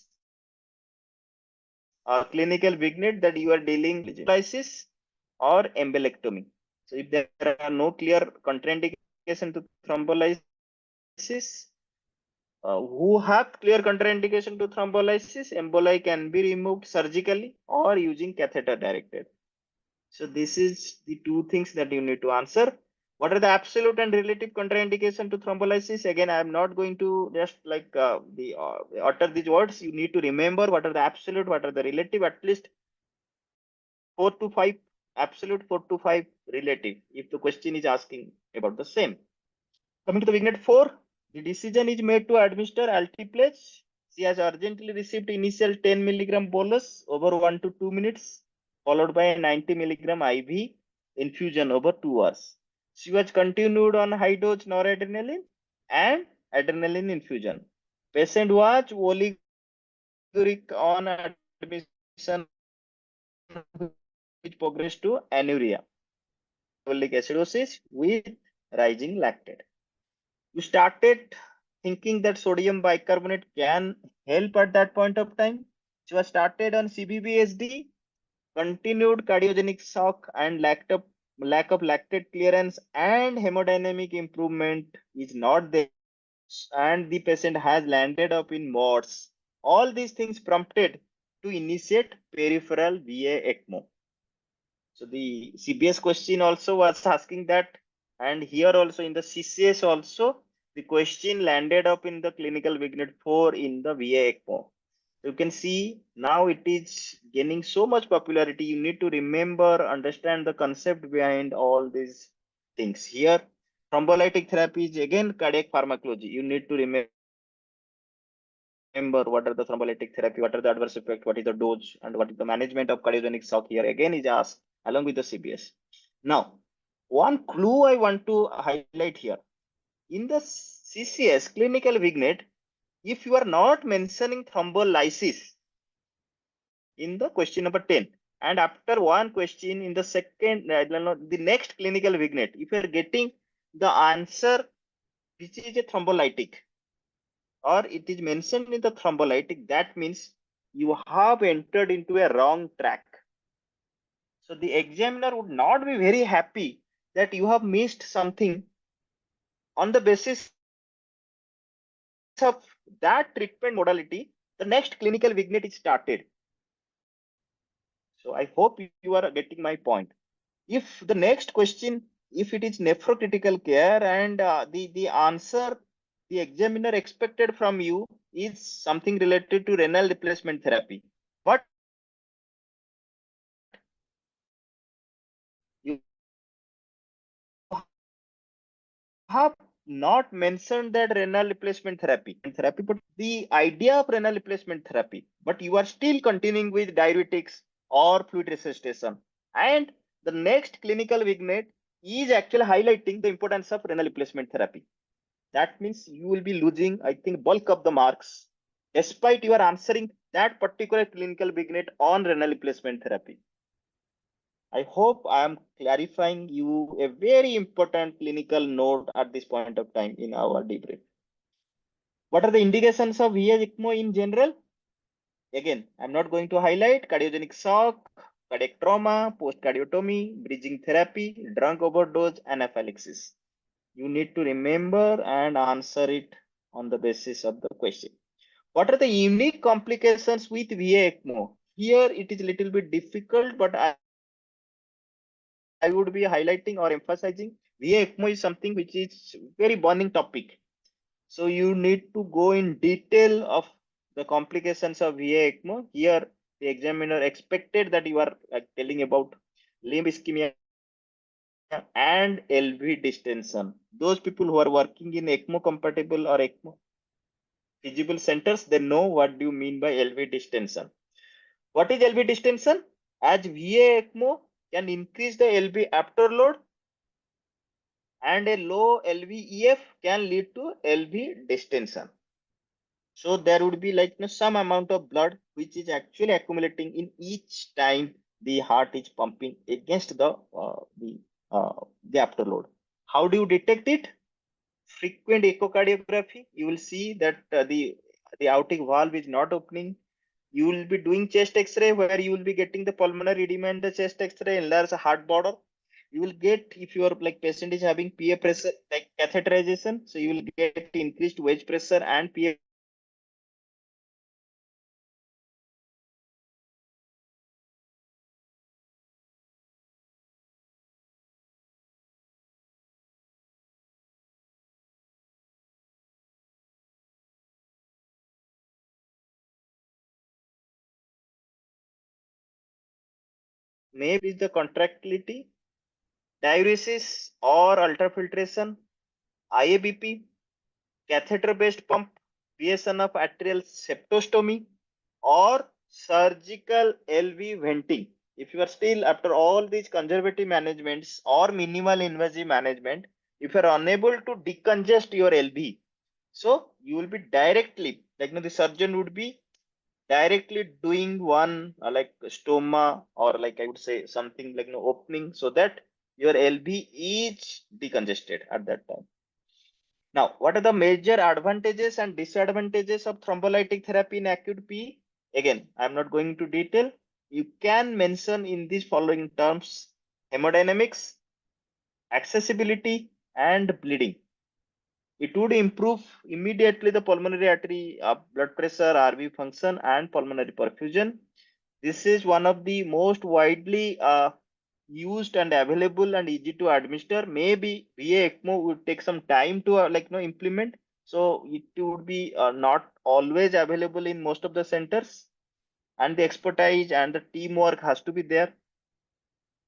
S1: clinical vignette that you are dealing with thrombolysis or embolectomy. So if there are no clear contraindication to thrombolysis, who have clear contraindication to thrombolysis, emboli can be removed surgically or using catheter directed. So this is the two things that you need to answer. What are the absolute and relative contraindication to thrombolysis? Again, I am not going to just utter these words. You need to remember what are the absolute, what are the relative, at least 4 to 5 absolute, 4 to 5 relative, if the question is asking about the same. Coming to the Vignette 4, the decision is made to administer Altiplase. She has urgently received initial 10 milligram bolus over 1 to 2 minutes, followed by a 90 milligram IV infusion over 2 hours. She was continued on high dose noradrenaline and adrenaline infusion. Patient was oliguric on admission, which progressed to anuria, metabolic acidosis with rising lactate. You started thinking that sodium bicarbonate can help at that point of time. So you started on CBBSD, continued cardiogenic shock and lack of lactate clearance and hemodynamic improvement is not there, and the patient has landed up in MODS. All these things prompted to initiate peripheral VA ECMO. So the CBS question also was asking that, and here also in the CCS also, the question landed up in the clinical vignette 4 in the VA ECMO. You can see now it is gaining so much popularity. You need to remember, understand the concept behind all these things here. Thrombolytic therapy is again cardiac pharmacology. You need to remember what are the thrombolytic therapy, what are the adverse effect, what is the dose, and what is the management of cardiogenic shock here again is asked along with the CBS. Now, one clue I want to highlight here. In the CCS clinical vignette, if you are not mentioning thrombolysis in the question number 10, and after one question in the second, the next clinical vignette, if you are getting the answer which is a thrombolytic, or it is mentioned in the thrombolytic, that means you have entered into a wrong track. So the examiner would not be very happy that you have missed something. On the basis of that treatment modality, the next clinical vignette is started. So I hope you are getting my point. If the next question, if it is nephrocritical care and the answer the examiner expected from you is something related to renal replacement therapy, but you have not mentioned that renal replacement therapy, but the idea of renal replacement therapy, but you are still continuing with diuretics or fluid resuscitation. And the next clinical vignette is actually highlighting the importance of renal replacement therapy. That means you will be losing, I think, bulk of the marks, despite you are answering that particular clinical vignette on renal replacement therapy. I hope I am clarifying you a very important clinical note at this point of time in our debrief. What are the indications of VA ECMO in general? Again, I'm not going to highlight cardiogenic shock, cardiac trauma, post-cardiotomy, bridging therapy, drug overdose, anaphylaxis. You need to remember and answer it on the basis of the question. What are the unique complications with VA ECMO? Here it is a little bit difficult, but I would be highlighting or emphasizing VA ECMO is something which is very burning topic. So you need to go in detail of the complications of VA ECMO. Here the examiner expected that you are telling about limb ischemia and LV distension. Those people who are working in ECMO compatible or ECMO feasible centers, they know what do you mean by LV distension. What is LV distension? As VA ECMO can increase the LV afterload, and a low LVEF can lead to LV distension. So there would be like some amount of blood which is actually accumulating in each time the heart is pumping against the afterload. How do you detect it? Frequent echocardiography. You will see that the aortic valve is not opening. You will be doing chest X-ray where you will be getting the pulmonary edema and the chest X-ray enlarge the heart border. You will get, if your like patient is having PA pressure like catheterization, so you will get increased wedge pressure and PA maybe the contractility, diuresis or ultrafiltration, IABP, catheter-based pump, creation of atrial septostomy, or surgical LV venting. If you are still, after all these conservative managements or minimal invasive management, if you are unable to decongest your LV, so you will be directly, like the surgeon would be directly doing one like stoma, or like I would say something like opening, so that your LV is decongested at that time. Now, what are the major advantages and disadvantages of thrombolytic therapy in acute PE? Again, I'm not going into detail. You can mention in these following terms: hemodynamics, accessibility, and bleeding. It would improve immediately the pulmonary artery blood pressure, RV function, and pulmonary perfusion. This is one of the most widely used and available and easy to administer. Maybe VA ECMO would take some time to implement, so it would be not always available in most of the centers, and the expertise and the teamwork has to be there.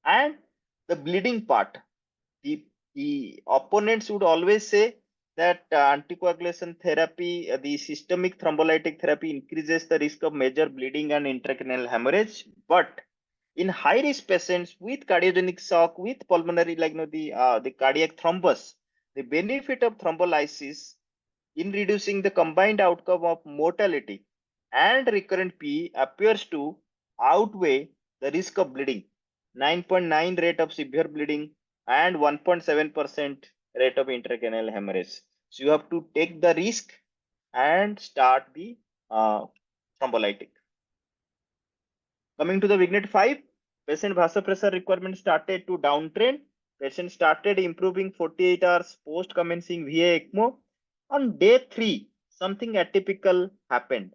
S1: And the bleeding part, the the opponents would always say that anticoagulation therapy, the systemic thrombolytic therapy increases the risk of major bleeding and intracranial hemorrhage. But in high risk patients with cardiogenic shock, with pulmonary, the cardiac thrombus, the benefit of thrombolysis in reducing the combined outcome of mortality and recurrent PE appears to outweigh the risk of bleeding. 9.9 rate of severe bleeding and 1.7% rate of intracranial hemorrhage. So you have to take the risk and start the thrombolytic. Coming to the Vignette 5, patient vasopressor requirement started to downtrend. Patient started improving 48 hours post commencing VA ECMO. On day 3, something atypical happened.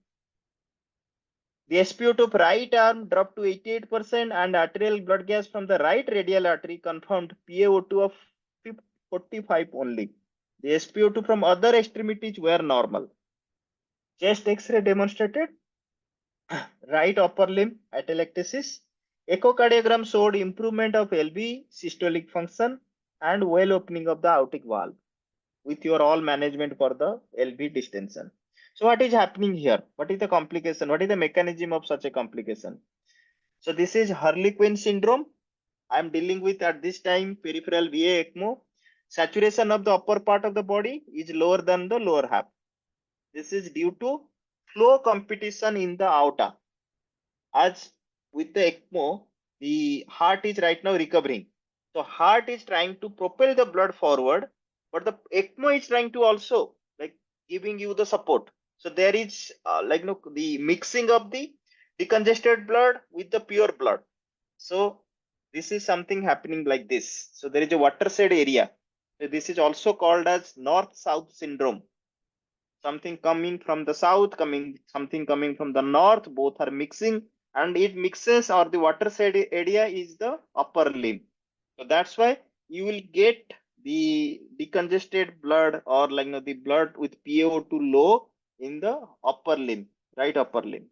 S1: The SpO2 of right arm dropped to 88% and arterial blood gas from the right radial artery confirmed PaO2 of 45 only. The SpO2 from other extremities were normal. Chest X-ray demonstrated right upper limb atelectasis. Echocardiogram showed improvement of LV systolic function and well opening of the aortic valve with your all management for the LV distension. So what is happening here? What is the complication? What is the mechanism of such a complication? So this is Harlequin syndrome. I am dealing with at this time peripheral VA ECMO. Saturation of the upper part of the body is lower than the lower half. This is due to flow competition in the aorta. As with the ECMO, the heart is right now recovering. So heart is trying to propel the blood forward, but the ECMO is trying to also like giving you the support. So there is the mixing of the decongested blood with the pure blood. So this is something happening like this. So there is a watershed area. So this is also called as north-south syndrome. Something coming from the south, something coming from the north, both are mixing, and it mixes, or the watershed area is the upper limb. So that's why you will get the decongested blood or the blood with PaO2 low in the upper limb, right upper limb.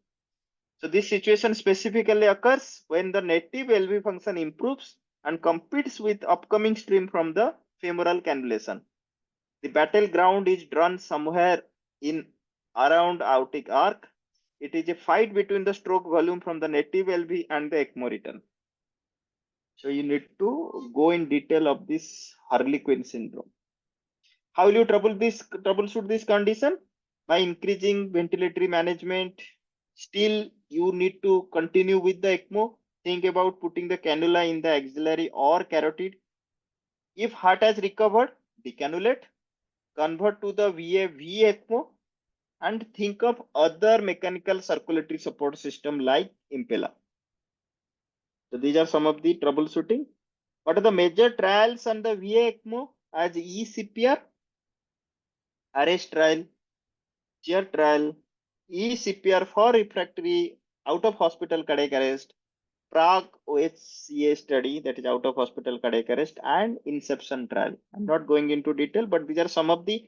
S1: So this situation specifically occurs when the native LV function improves and competes with upcoming stream from the femoral cannulation. The battleground is drawn somewhere in around aortic arc. It is a fight between the stroke volume from the native LV and the ECMO return. So you need to go in detail of this Harlequin syndrome. How will you troubleshoot this condition? By increasing ventilatory management. Still, you need to continue with the ECMO. Think about putting the cannula in the axillary or carotid. If heart has recovered, decannulate, convert to the VA-V ECMO, and think of other mechanical circulatory support system like Impella. So these are some of the troubleshooting. What are the major trials on the VA ECMO as eCPR, arrest trial, chair trial, eCPR for refractory out of hospital cardiac arrest, Prague OHCA study, that is out of hospital cardiac arrest, and Inception trial. I'm not going into detail, but these are some of the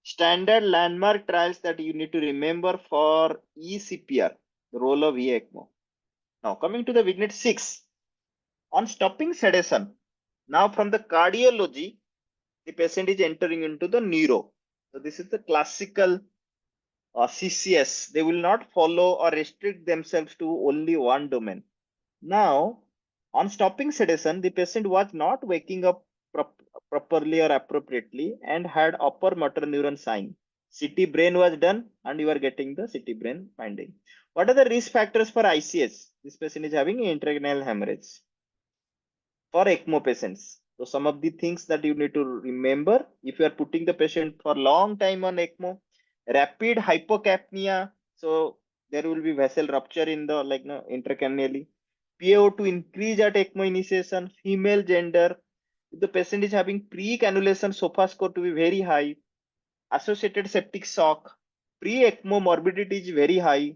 S1: standard landmark trials that you need to remember for eCPR, the role of ECMO. Now coming to the Vignette 6, on stopping sedation. Now from the cardiology, the patient is entering into the neuro. So this is the classical CCS. They will not follow or restrict themselves to only one domain. Now, on stopping sedation, the patient was not waking up properly or appropriately and had upper motor neuron sign. CT brain was done and you are getting the CT brain finding. What are the risk factors for ICS? This patient is having intracranial hemorrhage. For ECMO patients, so some of the things that you need to remember if you are putting the patient for long time on ECMO, rapid hypocapnia. So there will be vessel rupture in the intracranially. PaO2 increase at ECMO initiation, female gender. If the patient is having pre-cannulation SOFA score to be very high, associated septic shock, pre-ECMO morbidity is very high,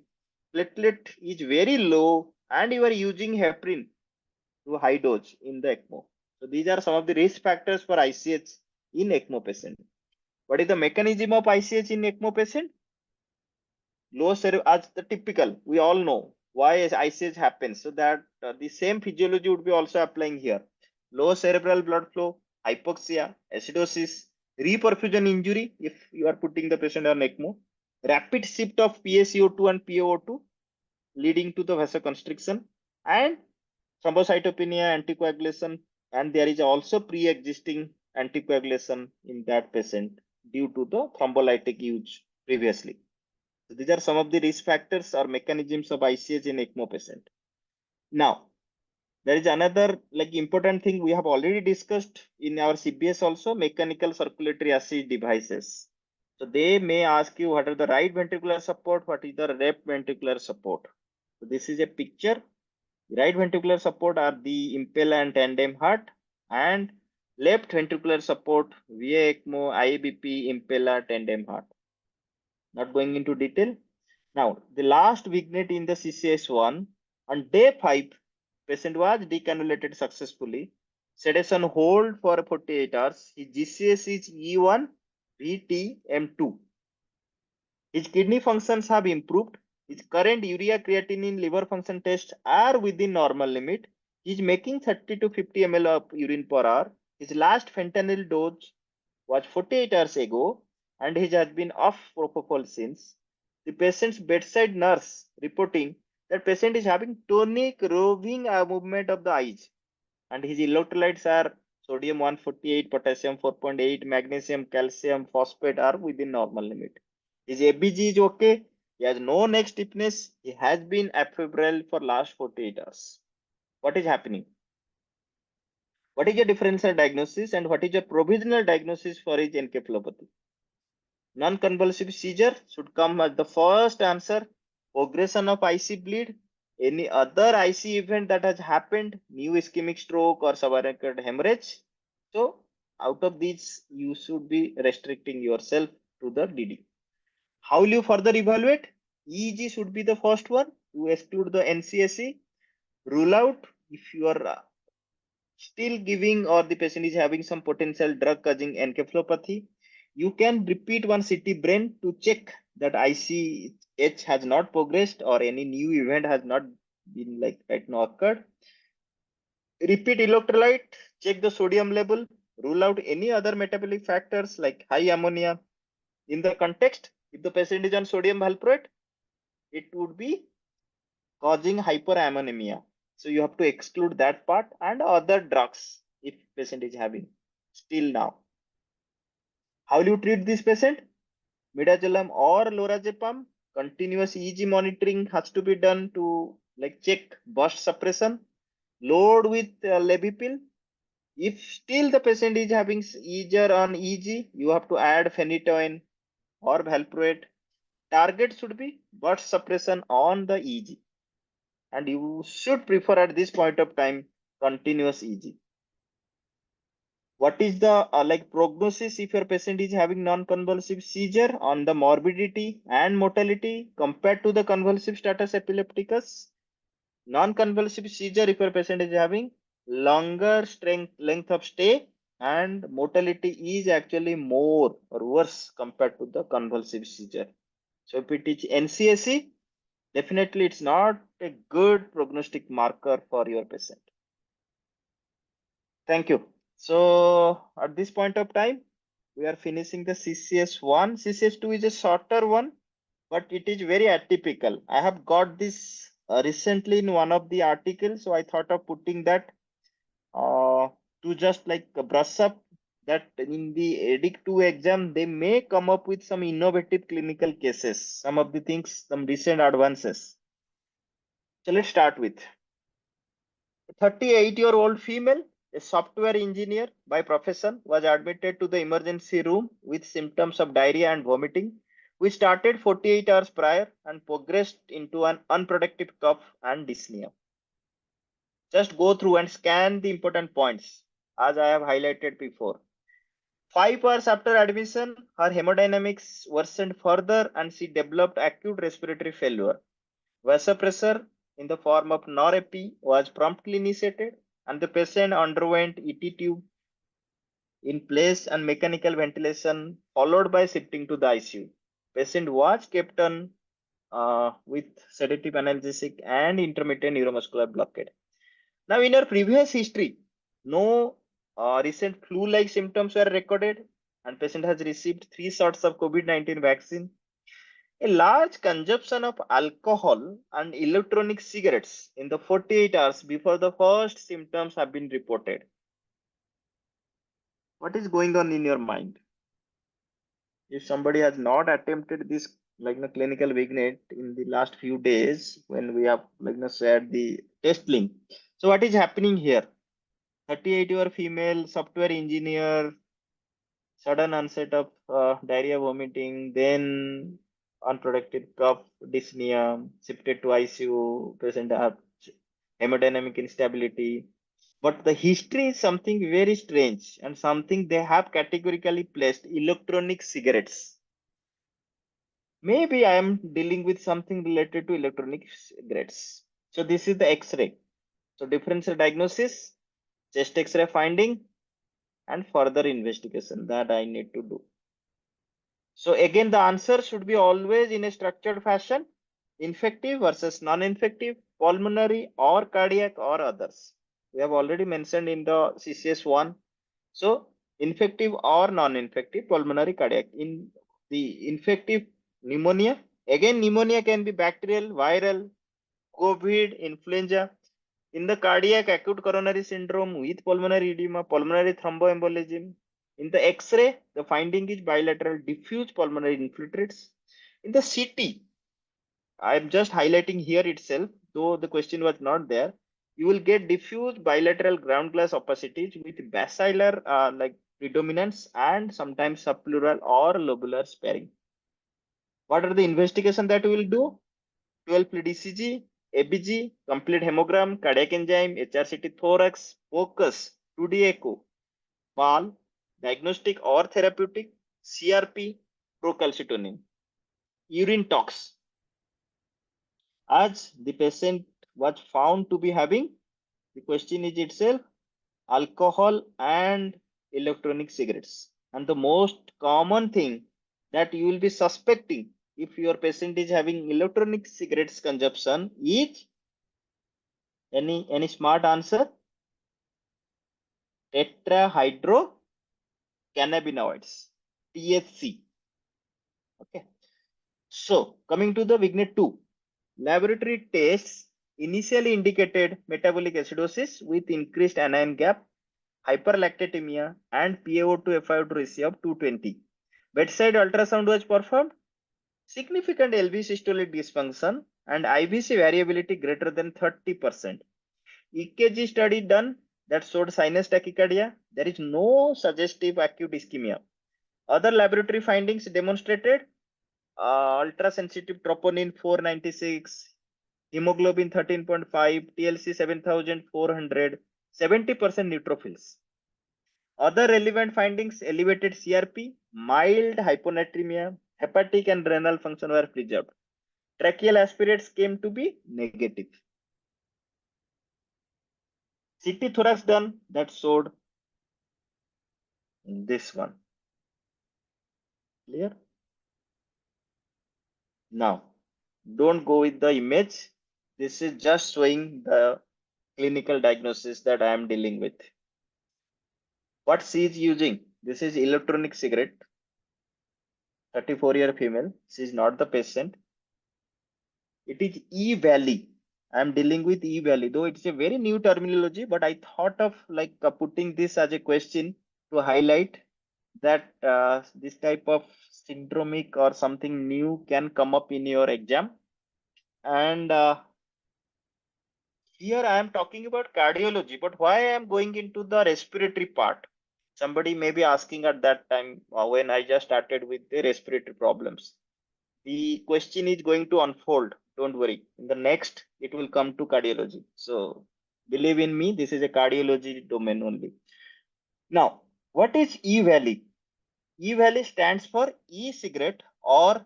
S1: platelet is very low, and you are using heparin to high dose in the ECMO. So these are some of the risk factors for ICH in ECMO patient. What is the mechanism of ICH in ECMO patient? Low as the typical, we all know why ICH happens. So that the same physiology would be also applying here. Low cerebral blood flow, hypoxia, acidosis, reperfusion injury if you are putting the patient on ECMO, rapid shift of PaCO2 and PaO2 leading to the vasoconstriction, and thrombocytopenia, anticoagulation, and there is also pre-existing anticoagulation in that patient due to the thrombolytic use previously. So these are some of the risk factors or mechanisms of ICH in ECMO patient. Now, there is another important thing we have already discussed in our CBS also, mechanical circulatory assist devices. So they may ask you what are the right ventricular support, what is the left ventricular support. So this is a picture. Right ventricular support are the impeller and tandem heart, and left ventricular support via ECMO, IABP, impeller, tandem heart. Not going into detail. Now, the last vignette in the CCS1, on day 5, patient was decannulated successfully. Sedation hold for 48 hours. His GCS is E1, VT, M2. His kidney functions have improved. His current urea creatinine liver function tests are within normal limit. He is making 30 to 50 ml of urine per hour. His last fentanyl dose was 48 hours ago, and he has been off propofol since. The patient's bedside nurse reporting that patient is having tonic roving movement of the eyes, and his electrolytes are sodium 148, potassium 4.8, magnesium, calcium, phosphate are within normal limit. His ABG is okay. He has no neck stiffness. He has been afebrile for last 48 hours. What is happening? What is your differential diagnosis and what is your provisional diagnosis for his encephalopathy? Non-convulsive seizure should come as the first answer. Progression of IC bleed. Any other IC event that has happened, new ischemic stroke or subarachnoid hemorrhage. So out of these, you should be restricting yourself to the DD. How will you further evaluate? EEG should be the first one to exclude the NCSE. Rule out if you are still giving or the patient is having some potential drug causing encephalopathy. You can repeat one CT brain to check that ICH has not progressed or any new event has not been right now occurred. Repeat electrolyte, check the sodium level, rule out any other metabolic factors like high ammonia. In the context, if the patient is on sodium valproate, it would be causing hyperammonemia. So you have to exclude that part and other drugs if patient is having still now. How will you treat this patient? Midazolam or lorazepam. Continuous EEG monitoring has to be done to check burst suppression. Load with Levipil. If still the patient is having seizure on EEG, you have to add phenytoin or valproate. Target should be burst suppression on the EEG. And you should prefer at this point of time continuous EEG. What is the prognosis if your patient is having non-convulsive seizure on the morbidity and mortality compared to the convulsive status epilepticus? Non-convulsive seizure if your patient is having longer length of stay and mortality is actually more or worse compared to the convulsive seizure. So if it is NCSE, definitely it's not a good prognostic marker for your patient. Thank you. So at this point of time, we are finishing the CCS1. CCS2 is a shorter one, but it is very atypical. I have got this recently in one of the articles, so I thought of putting that to just brush up that in the Edic 2 exam, they may come up with some innovative clinical cases, some of the things, some recent advances. So let's start with 38-year-old female, a software engineer by profession, was admitted to the emergency room with symptoms of diarrhea and vomiting, which started 48 hours prior and progressed into an unproductive cough and dyspnea. Just go through and scan the important points as I have highlighted before. 5 hours after admission, her hemodynamics worsened further and she developed acute respiratory failure. Vasopressor in the form of norepi was promptly initiated and the patient underwent ET tube in place and mechanical ventilation followed by shifting to the ICU. Patient was kept on with sedative analgesic and intermittent neuromuscular blockade. Now in her previous history, no Recent flu-like symptoms were recorded, and patient has received 3 shots of COVID-19 vaccine. A large consumption of alcohol and electronic cigarettes in the 48 hours before the first symptoms have been reported. What is going on in your mind? If somebody has not attempted this clinical vignette in the last few days when we have shared the test link. So what is happening here? 38-year female software engineer, sudden onset of diarrhea, vomiting, then unprotected cough, dyspnea, shifted to ICU, patient have hemodynamic instability. But the history is something very strange and something they have categorically placed electronic cigarettes. Maybe I am dealing with something related to electronic cigarettes. So this is the X-ray. So differential diagnosis, chest X-ray finding, and further investigation that I need to do. So again, the answer should be always in a structured fashion, infective versus non-infective, pulmonary or cardiac or others. We have already mentioned in the CCS1. So infective or non-infective, pulmonary, cardiac. In the infective pneumonia, again, pneumonia can be bacterial, viral, COVID, influenza. In the cardiac acute coronary syndrome with pulmonary edema, pulmonary thromboembolism. In the X-ray, the finding is bilateral diffuse pulmonary infiltrates. In the CT, I'm just highlighting here itself, though the question was not there. You will get diffuse bilateral ground glass opacities with bacillar predominance and sometimes subpleural or lobular sparing. What are the investigation that we will do? 12 lead ECG, ABG, complete hemogram, cardiac enzyme, HRCT thorax, focus, 2D echo, PAL, diagnostic or therapeutic, CRP, procalcitonin, urine tox. As the patient was found to be having, the question is itself, alcohol and electronic cigarettes. And the most common thing that you will be suspecting if your patient is having electronic cigarettes consumption is any smart answer? Tetrahydrocannabinoids, THC. Okay. So coming to the vignette 2, laboratory tests initially indicated metabolic acidosis with increased anion gap, hyperlactatemia, and PaO2 FiO2 ratio of 220. Bedside ultrasound was performed. Significant LV systolic dysfunction and IVC variability greater than 30%. EKG study done that showed sinus tachycardia. There is no suggestive acute ischemia. Other laboratory findings demonstrated ultra-sensitive troponin 496, hemoglobin 13.5, TLC 7400, 70% neutrophils. Other relevant findings, elevated CRP, mild hyponatremia, hepatic and renal function were preserved. Tracheal aspirates came to be negative. CT thorax done that showed this one. Clear? Now, don't go with the image. This is just showing the clinical diagnosis that I am dealing with. What she is using? This is electronic cigarette. 34-year female. She is not the patient. It is E-Valley. I am dealing with E-Valley, though it's a very new terminology, but I thought of putting this as a question to highlight that this type of syndromic or something new can come up in your exam. And here I am talking about cardiology, but why I am going into the respiratory part? Somebody may be asking at that time when I just started with the respiratory problems. The question is going to unfold. Don't worry. In the next, it will come to cardiology. So believe in me, this is a cardiology domain only. Now, what is E-Valley? E-Valley stands for e-cigarette or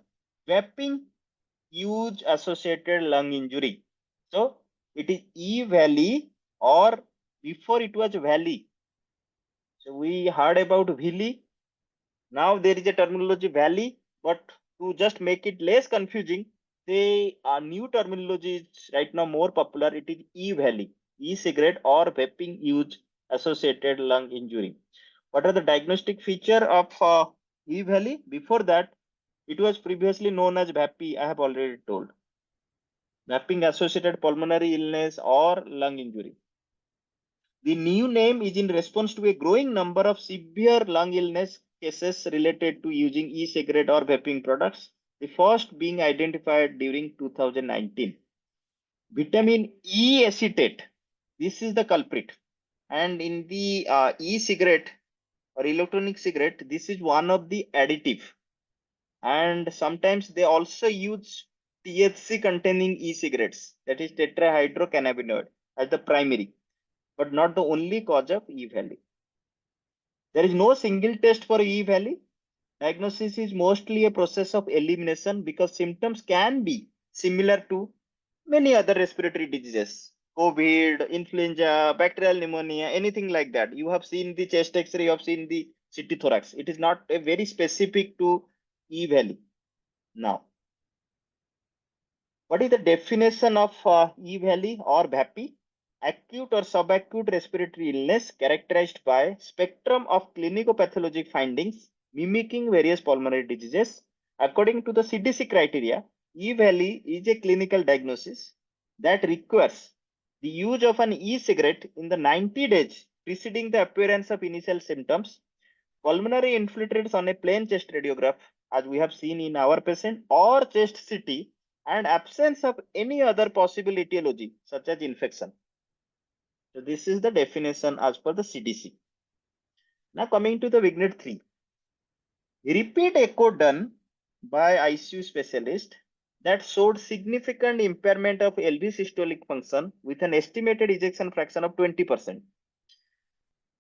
S1: vaping use associated lung injury. So it is E-Valley, or before it was Valley. So we heard about Valley. Now there is a terminology Valley, but to just make it less confusing, the new terminology is right now more popular. It is E-Valley, e-cigarette or vaping use associated lung injury. What are the diagnostic feature of E valley? Before that, it was previously known as VAPI. I have already told. Vaping associated pulmonary illness or lung injury. The new name is in response to a growing number of severe lung illness cases related to using e-cigarette or vaping products, the first being identified during 2019. Vitamin E acetate, this is the culprit. And in the e-cigarette or electronic cigarette, this is one of the additive. And sometimes they also use THC containing e-cigarettes, that is tetrahydrocannabinoid, as the primary, but not the only cause of E valley. There is no single test for E valley. Diagnosis is mostly a process of elimination because symptoms can be similar to many other respiratory diseases, COVID, influenza, bacterial pneumonia, anything like that. You have seen the chest X-ray, you have seen the CT thorax. It is not a very specific to E valley. Now, what is the definition of E valley or VAPI? Acute or subacute respiratory illness characterized by spectrum of clinicopathologic findings mimicking various pulmonary diseases. According to the CDC criteria, E valley is a clinical diagnosis that requires the use of an e-cigarette in the 90 days preceding the appearance of initial symptoms, pulmonary infiltrates on a plain chest radiograph, as we have seen in our patient, or chest CT, and absence of any other possible etiology, such as infection. So this is the definition as per the CDC. Now coming to the Vignette 3. Repeat echo done by ICU specialist that showed significant impairment of LV systolic function with an estimated ejection fraction of 20%.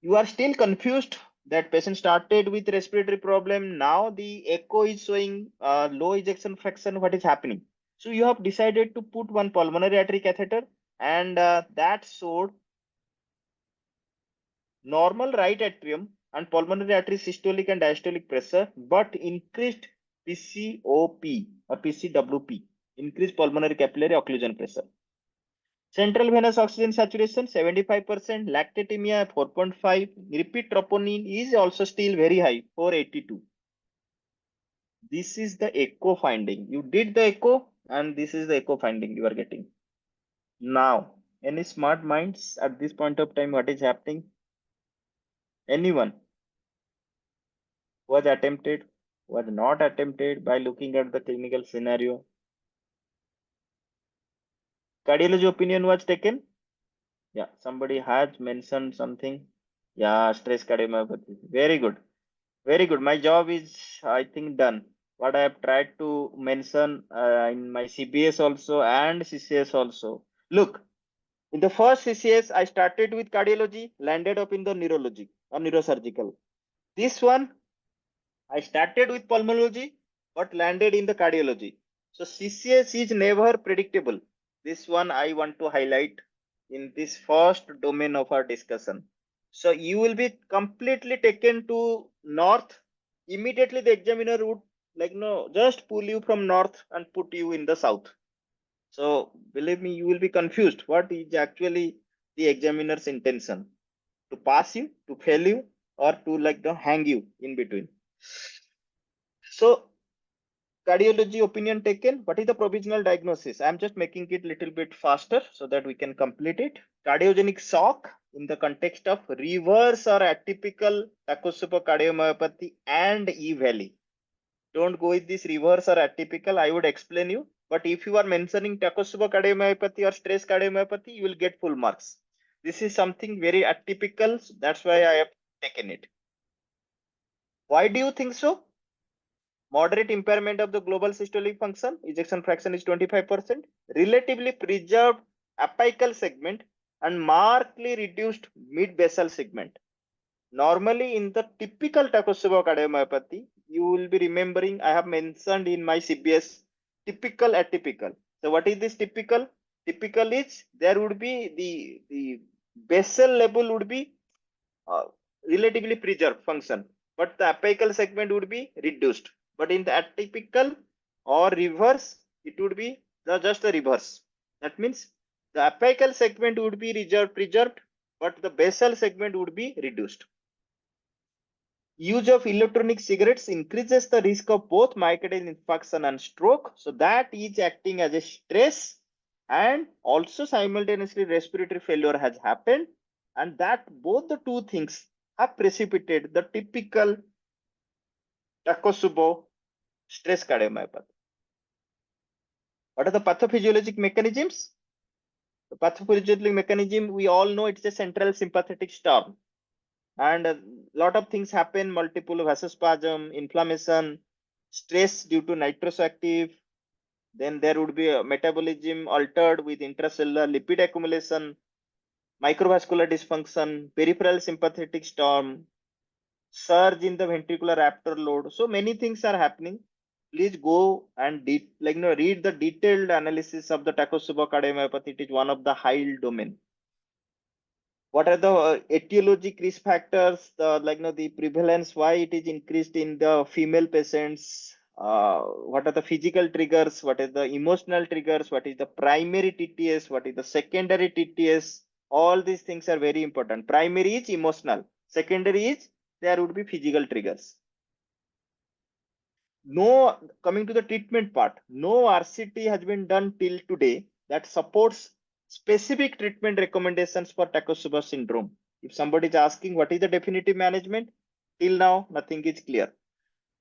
S1: You are still confused that patient started with respiratory problem. Now the echo is showing low ejection fraction. What is happening? So you have decided to put one pulmonary artery catheter, and that showed normal right atrium and pulmonary artery systolic and diastolic pressure, but increased PCOP or PCWP, increased pulmonary capillary occlusion pressure. Central venous oxygen saturation 75%, lactatemia 4.5, repeat troponin is also still very high, 482. This is the echo finding. You did the echo, and this is the echo finding you are getting. Now, any smart minds at this point of time, what is happening? Anyone was attempted, was not attempted by looking at the clinical scenario? Cardiology opinion was taken. Yeah, somebody has mentioned something. Yeah, stress cardiomyopathy. Very good. Very good. My job is, I think, done. What I have tried to mention in my CBS also and CCS also. Look, in the first CCS, I started with cardiology, landed up in the neurology or neurosurgical. This one, I started with pulmonology, but landed in the cardiology. So CCS is never predictable. This one I want to highlight in this first domain of our discussion. So you will be completely taken to north. Immediately the examiner would just pull you from north and put you in the south. So believe me, you will be confused. What is actually the examiner's intention? To pass you, to fail you, or to hang you in between. So cardiology opinion taken. What is the provisional diagnosis? I'm just making it a little bit faster so that we can complete it. Cardiogenic shock in the context of reverse or atypical Takotsubo cardiomyopathy and E valley. Don't go with this reverse or atypical. I would explain you. But if you are mentioning Takotsubo cardiomyopathy or stress cardiomyopathy, you will get full marks. This is something very atypical. That's why I have taken it. Why do you think so? Moderate impairment of the global systolic function, ejection fraction is 25%, relatively preserved apical segment, and markedly reduced mid-basal segment. Normally, in the typical Takotsubo cardiomyopathy, you will be remembering I have mentioned in my CBS typical, atypical. So, what is this typical? Typical is there would be the basal level would be relatively preserved function, but the apical segment would be reduced. But in the atypical or reverse, it would be just the reverse. That means the apical segment would be preserved, but the basal segment would be reduced. Use of electronic cigarettes increases the risk of both myocardial infarction and stroke. So that is acting as a stress, and also simultaneously respiratory failure has happened, and that both the two things have precipitated the typical Takotsubo stress cardiomyopathy. What are the pathophysiologic mechanisms? The pathophysiologic mechanism, we all know it's a central sympathetic storm. And a lot of things happen, multiple vasospasm, inflammation, stress due to nitrosoactive. Then there would be a metabolism altered with intracellular lipid accumulation, microvascular dysfunction, peripheral sympathetic storm, surge in the ventricular afterload. So many things are happening. Please go and read the detailed analysis of the Takotsubo cardiomyopathy. It is one of the high domain. What are the etiologic risk factors? The prevalence, why it is increased in the female patients? What are the physical triggers? What is the emotional triggers? What is the primary TTS? What is the secondary TTS? All these things are very important. Primary is emotional. Secondary is there would be physical triggers. No, coming to the treatment part, no RCT has been done till today that supports specific treatment recommendations for Takotsubo syndrome. If somebody is asking what is the definitive management, till now nothing is clear.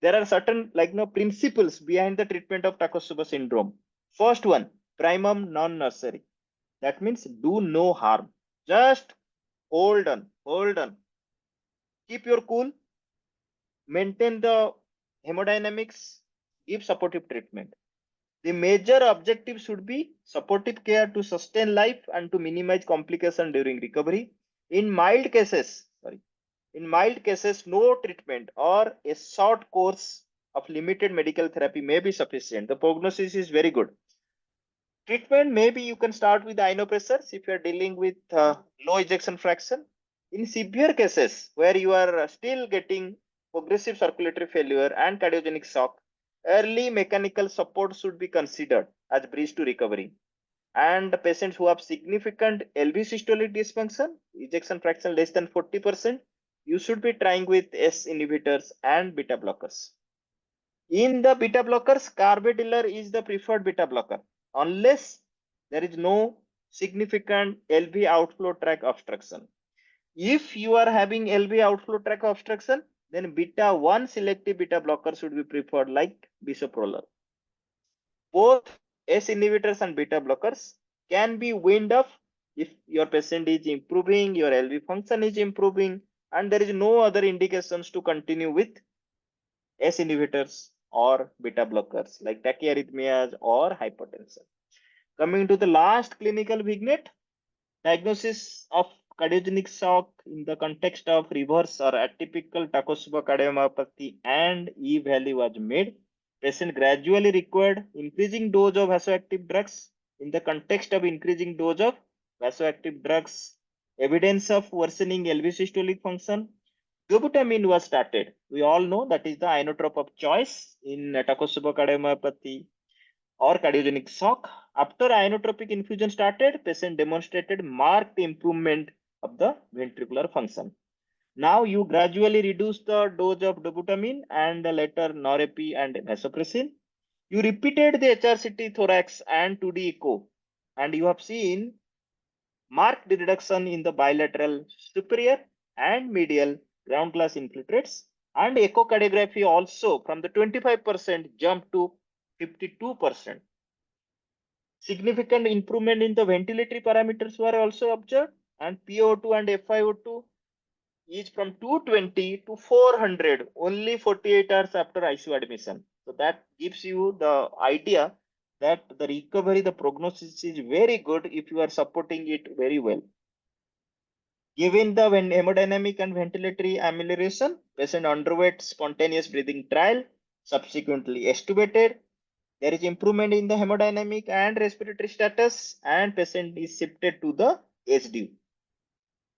S1: There are certain principles behind the treatment of Takotsubo syndrome. First one, primum non nursery. That means do no harm. Just hold on. Keep your cool. Maintain the hemodynamics. Give supportive treatment. The major objective should be supportive care to sustain life and to minimize complication during recovery. In mild cases, no treatment or a short course of limited medical therapy may be sufficient. The prognosis is very good. Treatment, maybe you can start with inopressors if you are dealing with low ejection fraction. In severe cases where you are still getting progressive circulatory failure and cardiogenic shock, early mechanical support should be considered as bridge to recovery. And the patients who have significant LV systolic dysfunction, ejection fraction less than 40%, you should be trying with S inhibitors and beta blockers. In the beta blockers, carvedilol is the preferred beta blocker unless there is no significant LV outflow tract obstruction. If you are having LV outflow tract obstruction, then beta 1 selective beta blocker should be preferred, like bisoprolol. Both S inhibitors and beta blockers can be weaned off if your patient is improving, your LV function is improving, and there is no other indications to continue with S inhibitors or beta blockers like tachyarrhythmias or hypertension. Coming to the last clinical vignette, diagnosis of cardiogenic shock in the context of reverse or atypical Takotsubo cardiomyopathy and E-value was made. Patient gradually required increasing dose of vasoactive drugs. In the context of increasing dose of vasoactive drugs, evidence of worsening LV systolic function, dobutamine was started. We all know that is the inotrope of choice in Takotsubo cardiomyopathy or cardiogenic shock. After inotropic infusion started, patient demonstrated marked improvement of the ventricular function. Now you gradually reduce the dose of dobutamine and later norepi and vasopressin. You repeated the HRCT thorax and 2D echo, and you have seen marked reduction in the bilateral superior and medial ground glass infiltrates, and echocardiography also from the 25% jumped to 52%. Significant improvement in the ventilatory parameters were also observed, and PO2 and FiO2 is from 220 to 400 only 48 hours after ICU admission. So that gives you the idea that the recovery, the prognosis is very good if you are supporting it very well. Given the hemodynamic and ventilatory amelioration, patient underwent spontaneous breathing trial, subsequently extubated. There is improvement in the hemodynamic and respiratory status, and patient is shifted to the SDU.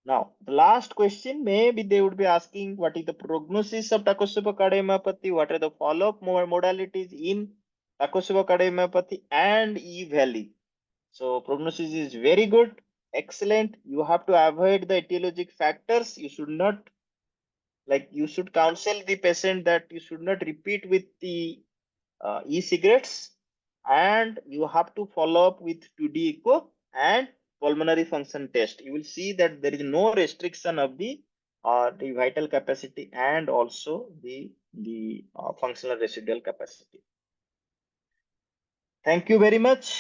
S1: Now, the last question, maybe they would be asking what is the prognosis of Takotsubo cardiomyopathy, what are the follow-up modalities in Takotsubo cardiomyopathy and E-Valley. So prognosis is very good. excellent. You have to avoid the etiologic factors. You should not, like, you should counsel the patient that you should not repeat with the e-cigarettes, and you have to follow up with 2D echo and pulmonary function test. You will see that there is no restriction of the vital capacity and also the functional residual capacity. Thank you very much.